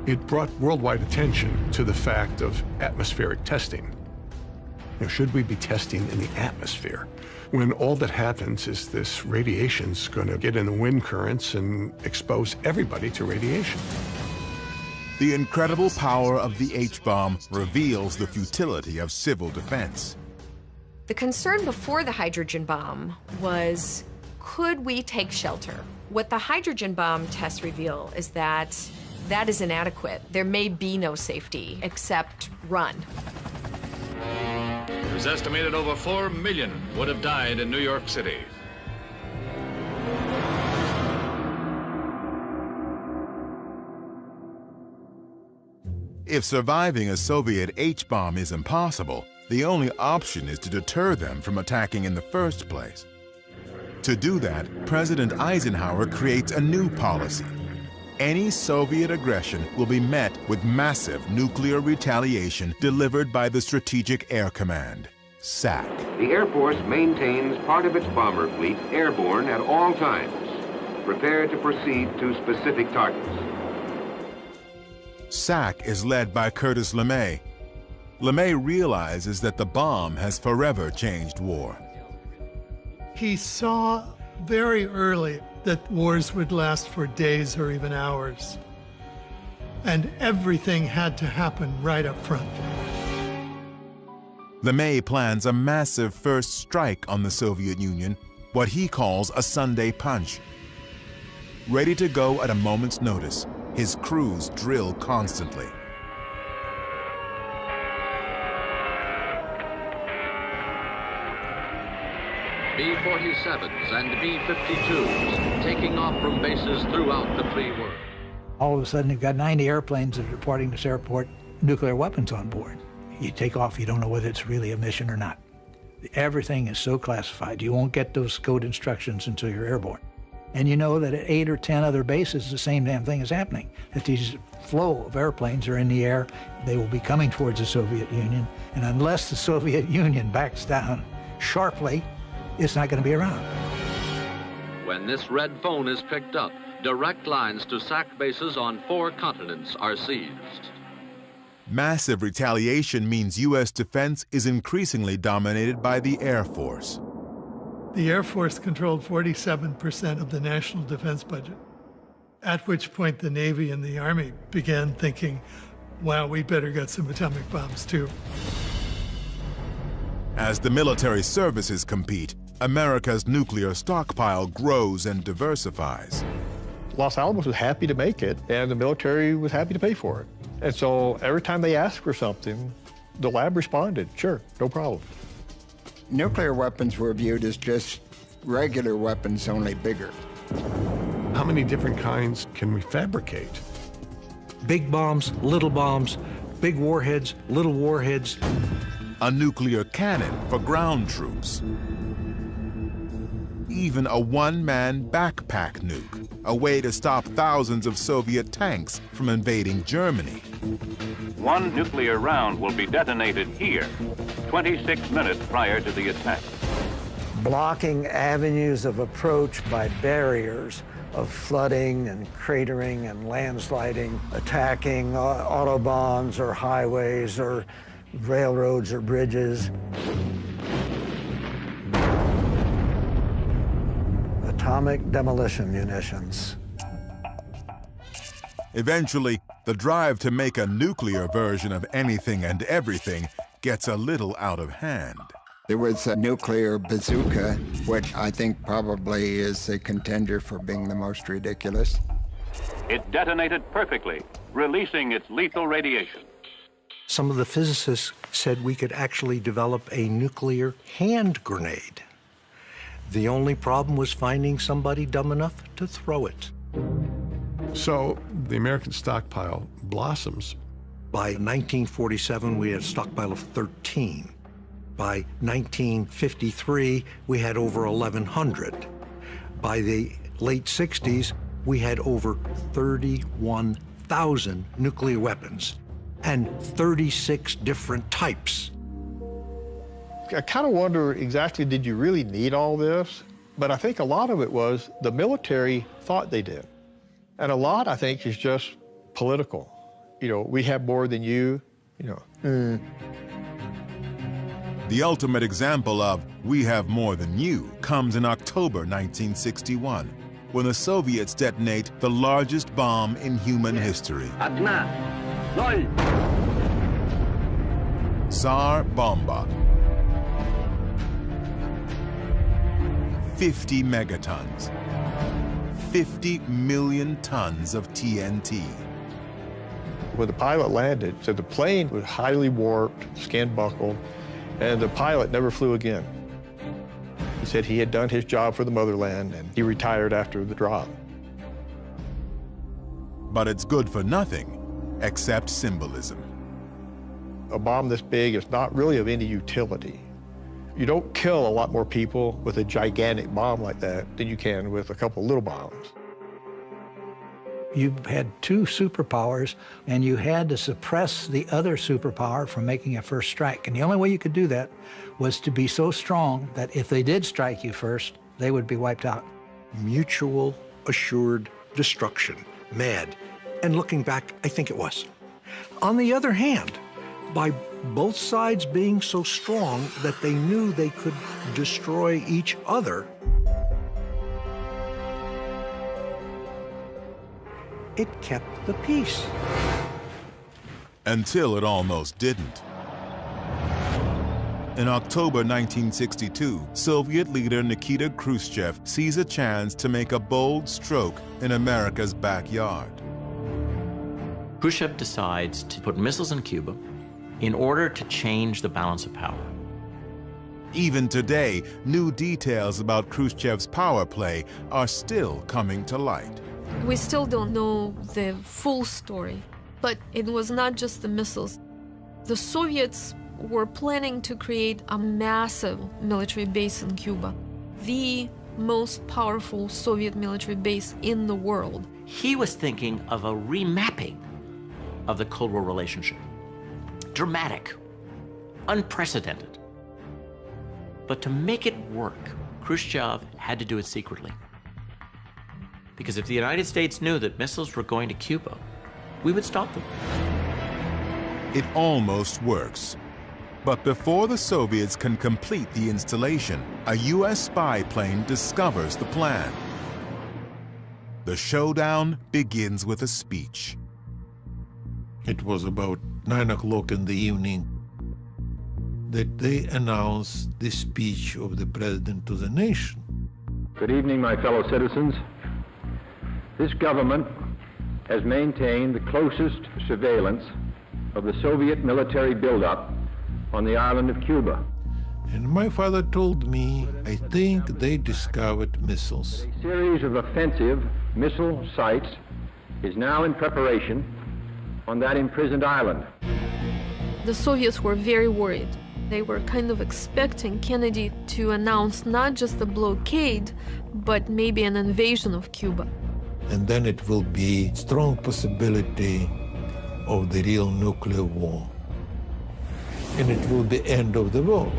It brought worldwide attention to the fact of atmospheric testing. Now, should we be testing in the atmosphere? When all that happens is this radiation's going to get in the wind currents and expose everybody to radiation. The incredible power of the H-bomb reveals the futility of civil defense. The concern before the hydrogen bomb was, could we take shelter? What the hydrogen bomb tests reveal is that that is inadequate. There may be no safety except run. It was estimated over 4 million would have died in New York City. If surviving a Soviet H-bomb is impossible, the only option is to deter them from attacking in the first place. To do that, President Eisenhower creates a new policy. Any Soviet aggression will be met with massive nuclear retaliation delivered by the Strategic Air Command, SAC. The Air Force maintains part of its bomber fleet airborne at all times, prepared to proceed to specific targets. SAC is led by Curtis LeMay. LeMay realizes that the bomb has forever changed war. He saw very early that wars would last for days or even hours, and everything had to happen right up front. LeMay plans a massive first strike on the Soviet Union, what he calls a Sunday punch. Ready to go at a moment's notice, his crews drill constantly. B-47s and B-52s taking off from bases throughout the free world. All of a sudden, you've got 90 airplanes that are reporting this airport, nuclear weapons on board. You take off, you don't know whether it's really a mission or not. Everything is so classified. You won't get those code instructions until you're airborne. And you know that at 8 or 10 other bases, the same damn thing is happening. That these flow of airplanes are in the air, they will be coming towards the Soviet Union, and unless the Soviet Union backs down sharply, it's not going to be around. When this red phone is picked up, direct lines to SAC bases on 4 continents are seized. Massive retaliation means U.S. defense is increasingly dominated by the Air Force. The Air Force controlled 47% of the national defense budget, at which point the Navy and the Army began thinking, wow, we better get some atomic bombs too. As the military services compete, America's nuclear stockpile grows and diversifies. Los Alamos was happy to make it, and the military was happy to pay for it. And so every time they asked for something, the lab responded, sure, no problem. Nuclear weapons were viewed as just regular weapons, only bigger. How many different kinds can we fabricate? Big bombs, big warheads, little warheads. A nuclear cannon for ground troops. Even a one-man backpack nuke, a way to stop thousands of Soviet tanks from invading Germany. One nuclear round will be detonated here, 26 minutes prior to the attack. Blocking avenues of approach by barriers of flooding and cratering and landsliding, attacking autobahns or highways or railroads or bridges. Atomic demolition munitions. Eventually, the drive to make a nuclear version of anything and everything gets a little out of hand. There was a nuclear bazooka, which I think probably is a contender for being the most ridiculous. It detonated perfectly, releasing its lethal radiation. Some of the physicists said we could actually develop a nuclear hand grenade. The only problem was finding somebody dumb enough to throw it. So the American stockpile blossoms. By 1947, we had a stockpile of 13. By 1953, we had over 1,100. By the late 60s, we had over 31,000 nuclear weapons and 36 different types. I kind of wonder exactly, did you really need all this? But I think a lot of it was the military thought they did. And a lot, I think, is just political. You know, we have more than you, you know. The ultimate example of we have more than you comes in October 1961, when the Soviets detonate the largest bomb in human history. Tsar Bomba. 50 megatons. 50 million tons of TNT. When the pilot landed, so the plane was highly warped, skin buckled, and the pilot never flew again. He said he had done his job for the motherland, and he retired after the drop. But it's good for nothing, except symbolism. A bomb this big is not really of any utility. You don't kill a lot more people with a gigantic bomb like that than you can with a couple little bombs. You had two superpowers, and you had to suppress the other superpower from making a first strike. And the only way you could do that was to be so strong that if they did strike you first, they would be wiped out. Mutual assured destruction. MAD. And looking back, I think it was. On the other hand, by both sides being so strong that they knew they could destroy each other, it kept the peace. Until it almost didn't. In October 1962, Soviet leader Nikita Khrushchev sees a chance to make a bold stroke in America's backyard. Khrushchev decides to put missiles in Cuba in order to change the balance of power. Even today, new details about Khrushchev's power play are still coming to light. We still don't know the full story, but it was not just the missiles. The Soviets were planning to create a massive military base in Cuba, the most powerful Soviet military base in the world. He was thinking of a remapping of the Cold War relationship. Dramatic, unprecedented. But to make it work, Khrushchev had to do it secretly. Because if the United States knew that missiles were going to Cuba, we would stop them. It almost works. But before the Soviets can complete the installation, a U.S. spy plane discovers the plan. The showdown begins with a speech. It was about 9 o'clock in the evening that they announced the speech of the president to the nation. Good evening, my fellow citizens. This government has maintained the closest surveillance of the Soviet military buildup on the island of Cuba. And my father told me, I think they discovered missiles. A series of offensive missile sites is now in preparation on that imprisoned island. The Soviets were very worried. They were kind of expecting Kennedy to announce not just a blockade, but maybe an invasion of Cuba. And then it will be strong possibility of the real nuclear war. And it will be end of the world.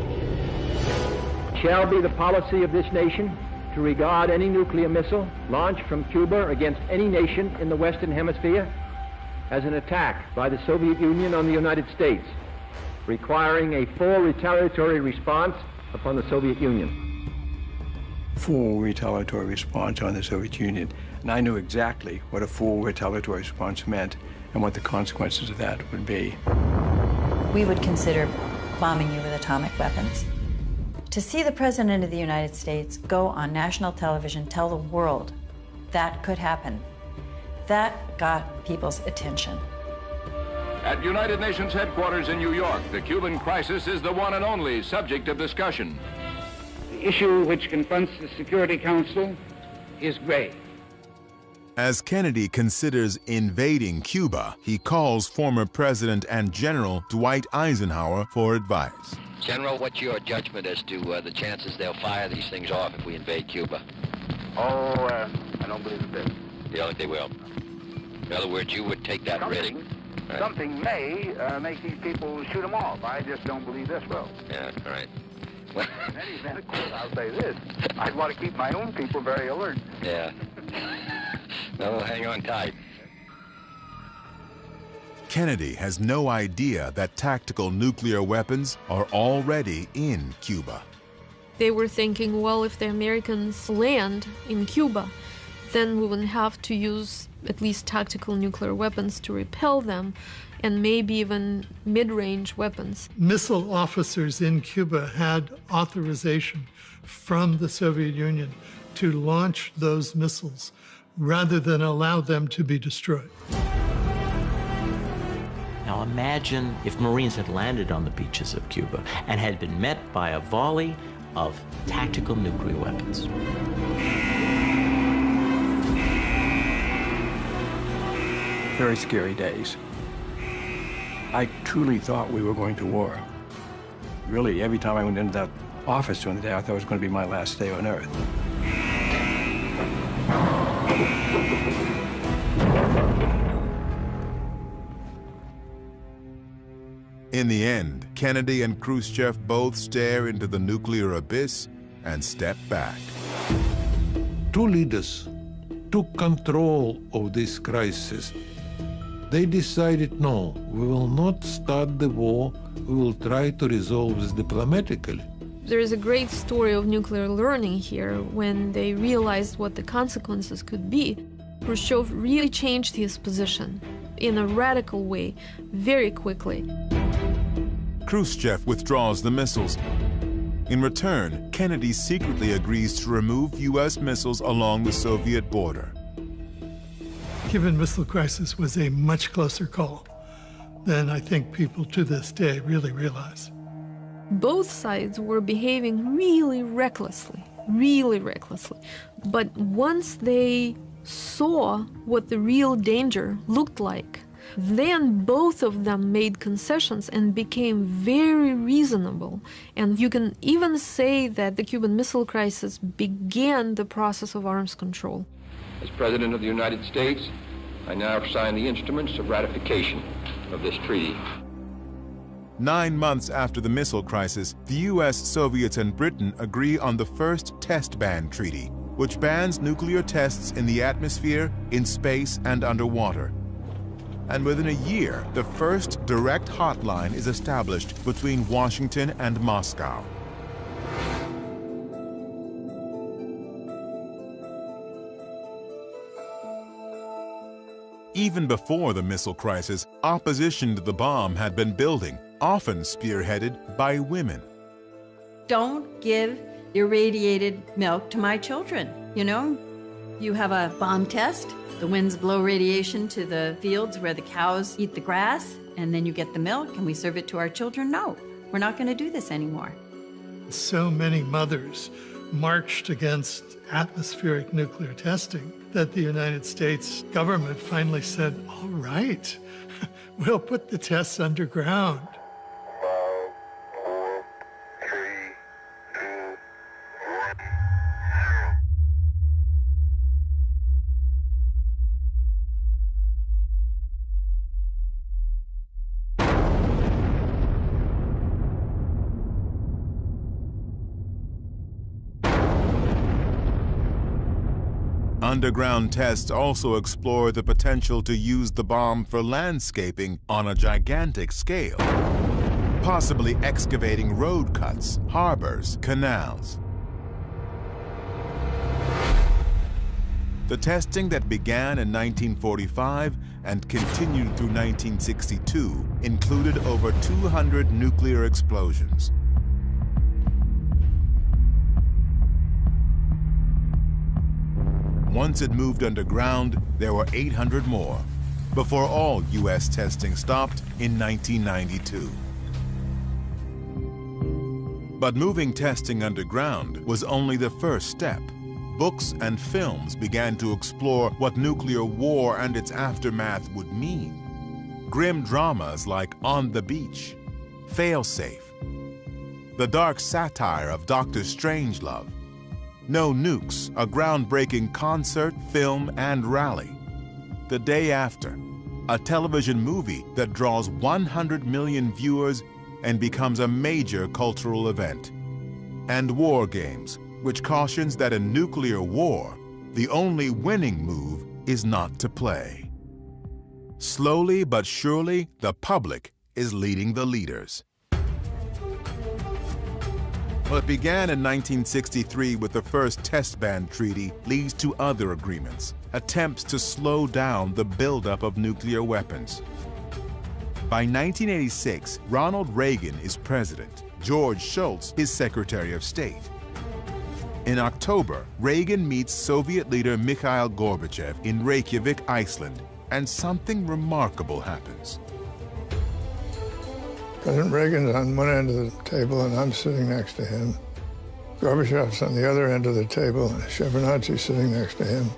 It shall be the policy of this nation to regard any nuclear missile launched from Cuba against any nation in the Western Hemisphere as an attack by the Soviet Union on the United States, requiring a full retaliatory response upon the Soviet Union. Full retaliatory response on the Soviet Union. And I knew exactly what a full retaliatory response meant and what the consequences of that would be. We would consider bombing you with atomic weapons. To see the President of the United States go on national television, tell the world that could happen, that got people's attention. At United Nations headquarters in New York, the Cuban crisis is the one and only subject of discussion. The issue which confronts the Security Council is grave. As Kennedy considers invading Cuba, he calls former President and General Dwight Eisenhower for advice. General, what's your judgment as to the chances they'll fire these things off if we invade Cuba? I don't believe a bit. You don't think they will? In other words, you would take that risk. Right. Something may make these people shoot them off. I just don't believe this will. Yeah, all right. In any event, of course, I'll say this. I'd want to keep my own people very alert. Yeah. No, hang on tight. Kennedy has no idea that tactical nuclear weapons are already in Cuba. They were thinking, well, if the Americans land in Cuba, then we wouldn't have to use at least tactical nuclear weapons to repel them, and maybe even mid-range weapons. Missile officers in Cuba had authorization from the Soviet Union to launch those missiles rather than allow them to be destroyed. Now imagine if Marines had landed on the beaches of Cuba and had been met by a volley of tactical nuclear weapons. Very scary days. I truly thought we were going to war. Really, every time I went into that office during the day, I thought it was going to be my last day on Earth. In the end, Kennedy and Khrushchev both stare into the nuclear abyss and step back. Two leaders took control of this crisis They decided, no, we will not start the war, we will try to resolve this diplomatically. There is a great story of nuclear learning here. When they realized what the consequences could be, Khrushchev really changed his position in a radical way, very quickly. Khrushchev withdraws the missiles. In return, Kennedy secretly agrees to remove U.S. missiles along the Soviet border. Cuban Missile Crisis was a much closer call than I think people to this day really realize. Both sides were behaving really recklessly. But once they saw what the real danger looked like, then both of them made concessions and became very reasonable. And you can even say that the Cuban Missile Crisis began the process of arms control. As President of the United States, I now sign the instruments of ratification of this treaty. 9 months after the missile crisis, the US, Soviets, and Britain agree on the first Test Ban Treaty, which bans nuclear tests in the atmosphere, in space, and underwater. And within a year, the first direct hotline is established between Washington and Moscow. Even before the missile crisis, opposition to the bomb had been building, often spearheaded by women. Don't give irradiated milk to my children, you know? You have a bomb test, the winds blow radiation to the fields where the cows eat the grass, and then you get the milk and we serve it to our children. No, we're not going to do this anymore. So many mothers marched against atmospheric nuclear testing that the United States government finally said, all right, we'll put the tests underground. Underground tests also explore the potential to use the bomb for landscaping on a gigantic scale, possibly excavating road cuts, harbors, canals. The testing that began in 1945 and continued through 1962 included over 200 nuclear explosions. Once it moved underground, there were 800 more, before all U.S. testing stopped in 1992. But moving testing underground was only the first step. Books and films began to explore what nuclear war and its aftermath would mean. Grim dramas like On the Beach, Failsafe, the dark satire of Dr. Strangelove, No Nukes, a groundbreaking concert, film, and rally. The Day After, a television movie that draws 100 million viewers and becomes a major cultural event. And War Games, which cautions that in nuclear war, the only winning move is not to play. Slowly but surely, the public is leading the leaders. What began in 1963 with the first Test Ban Treaty leads to other agreements, attempts to slow down the buildup of nuclear weapons. By 1986, Ronald Reagan is president, George Shultz is Secretary of State. In October, Reagan meets Soviet leader Mikhail Gorbachev in Reykjavik, Iceland, and something remarkable happens. President Reagan's on one end of the table, and I'm sitting next to him. Gorbachev's on the other end of the table, and Shevardnadze's sitting next to him.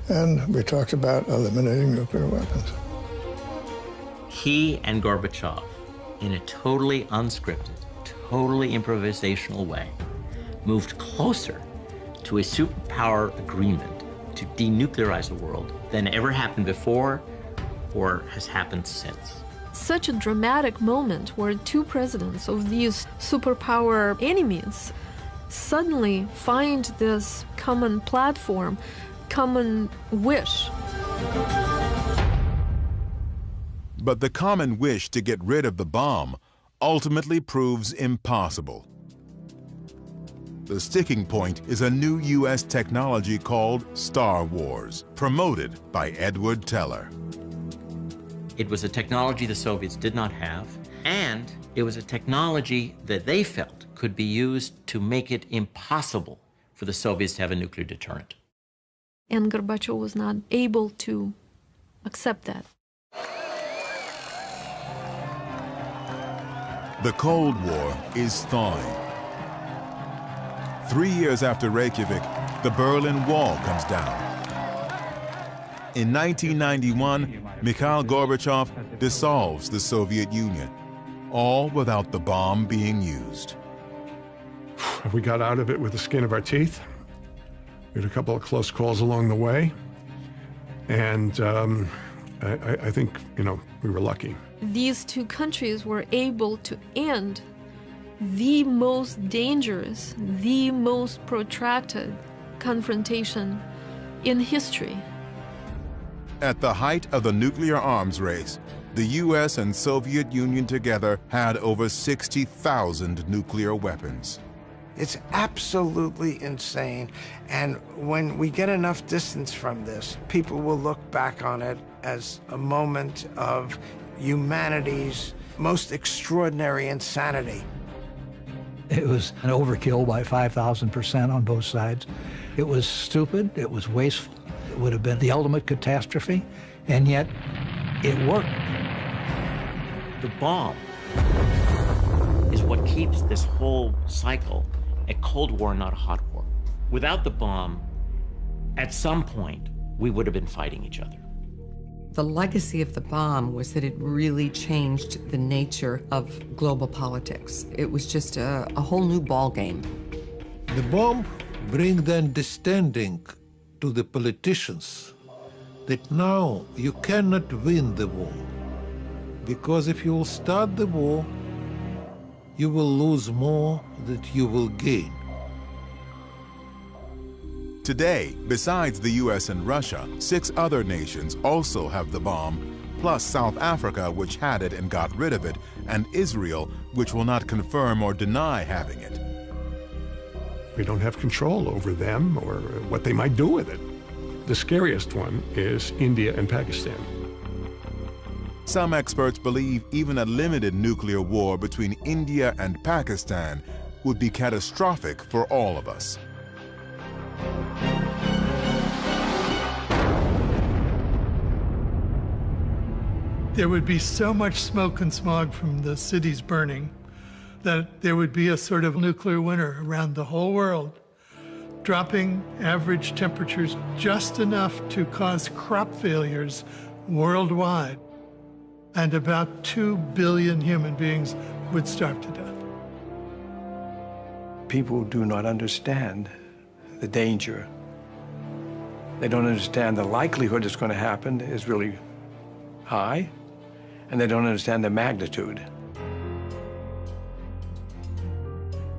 And we talked about eliminating nuclear weapons. He and Gorbachev, in a totally unscripted, totally improvisational way, moved closer to a superpower agreement to denuclearize the world than ever happened before or has happened since. Such a dramatic moment where two presidents of these superpower enemies suddenly find this common platform, common wish. But the common wish to get rid of the bomb ultimately proves impossible. The sticking point is a new U.S. technology called Star Wars, promoted by Edward Teller. It was a technology the Soviets did not have, and it was a technology that they felt could be used to make it impossible for the Soviets to have a nuclear deterrent. And Gorbachev was not able to accept that. The Cold War is thawing. 3 years after Reykjavik, the Berlin Wall comes down. In 1991, Mikhail Gorbachev dissolves the Soviet Union, all without the bomb being used. We got out of it with the skin of our teeth. We had a couple of close calls along the way. And I think, we were lucky. These two countries were able to end the most dangerous, the most protracted confrontation in history. At the height of the nuclear arms race, the U.S. and Soviet Union together had over 60,000 nuclear weapons. It's absolutely insane. And when we get enough distance from this, people will look back on it as a moment of humanity's most extraordinary insanity. It was an overkill by 5,000% on both sides. It was stupid, it was wasteful, it would have been the ultimate catastrophe, and yet it worked. The bomb is what keeps this whole cycle a Cold War, not a hot war. Without the bomb, at some point, we would have been fighting each other. The legacy of the bomb was that it really changed the nature of global politics. It was just a whole new ball game. The bomb brings the understanding to the politicians that now you cannot win the war, because if you will start the war, you will lose more than you will gain. Today, besides the U.S. and Russia, 6 other nations also have the bomb, plus South Africa, which had it and got rid of it, and Israel, which will not confirm or deny having it. We don't have control over them or what they might do with it. The scariest one is India and Pakistan. Some experts believe even a limited nuclear war between India and Pakistan would be catastrophic for all of us. There would be so much smoke and smog from the cities burning that there would be a sort of nuclear winter around the whole world, dropping average temperatures just enough to cause crop failures worldwide. And about 2 billion human beings would starve to death. People do not understand the danger. They don't understand the likelihood it's going to happen is really high, and they don't understand the magnitude.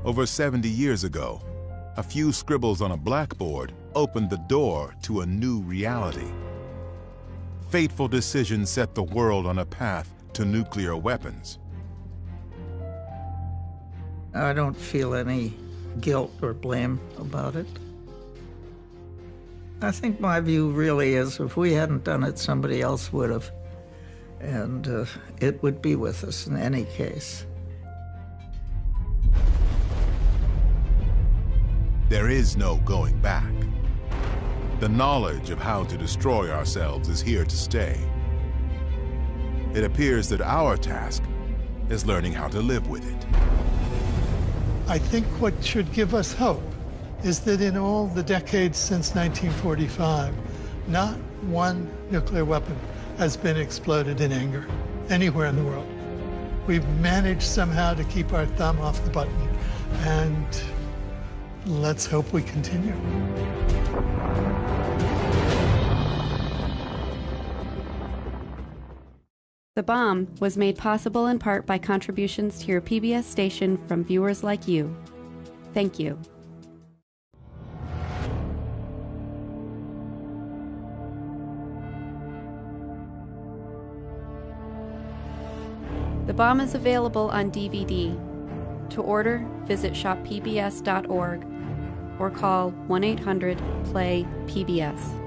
Over 70 years ago, a few scribbles on a blackboard opened the door to a new reality. Fateful decisions set the world on a path to nuclear weapons. I don't feel any guilt or blame about it. I think my view really is if we hadn't done it, somebody else would have. And it would be with us in any case. There is no going back. The knowledge of how to destroy ourselves is here to stay. It appears that our task is learning how to live with it. I think what should give us hope is that in all the decades since 1945, not one nuclear weapon has been exploded in anger anywhere in the world. We've managed somehow to keep our thumb off the button, and let's hope we continue. The Bomb was made possible in part by contributions to your PBS station from viewers like you. Thank you. The Bomb is available on DVD. To order, visit shoppbs.org or call 1-800-PLAY-PBS.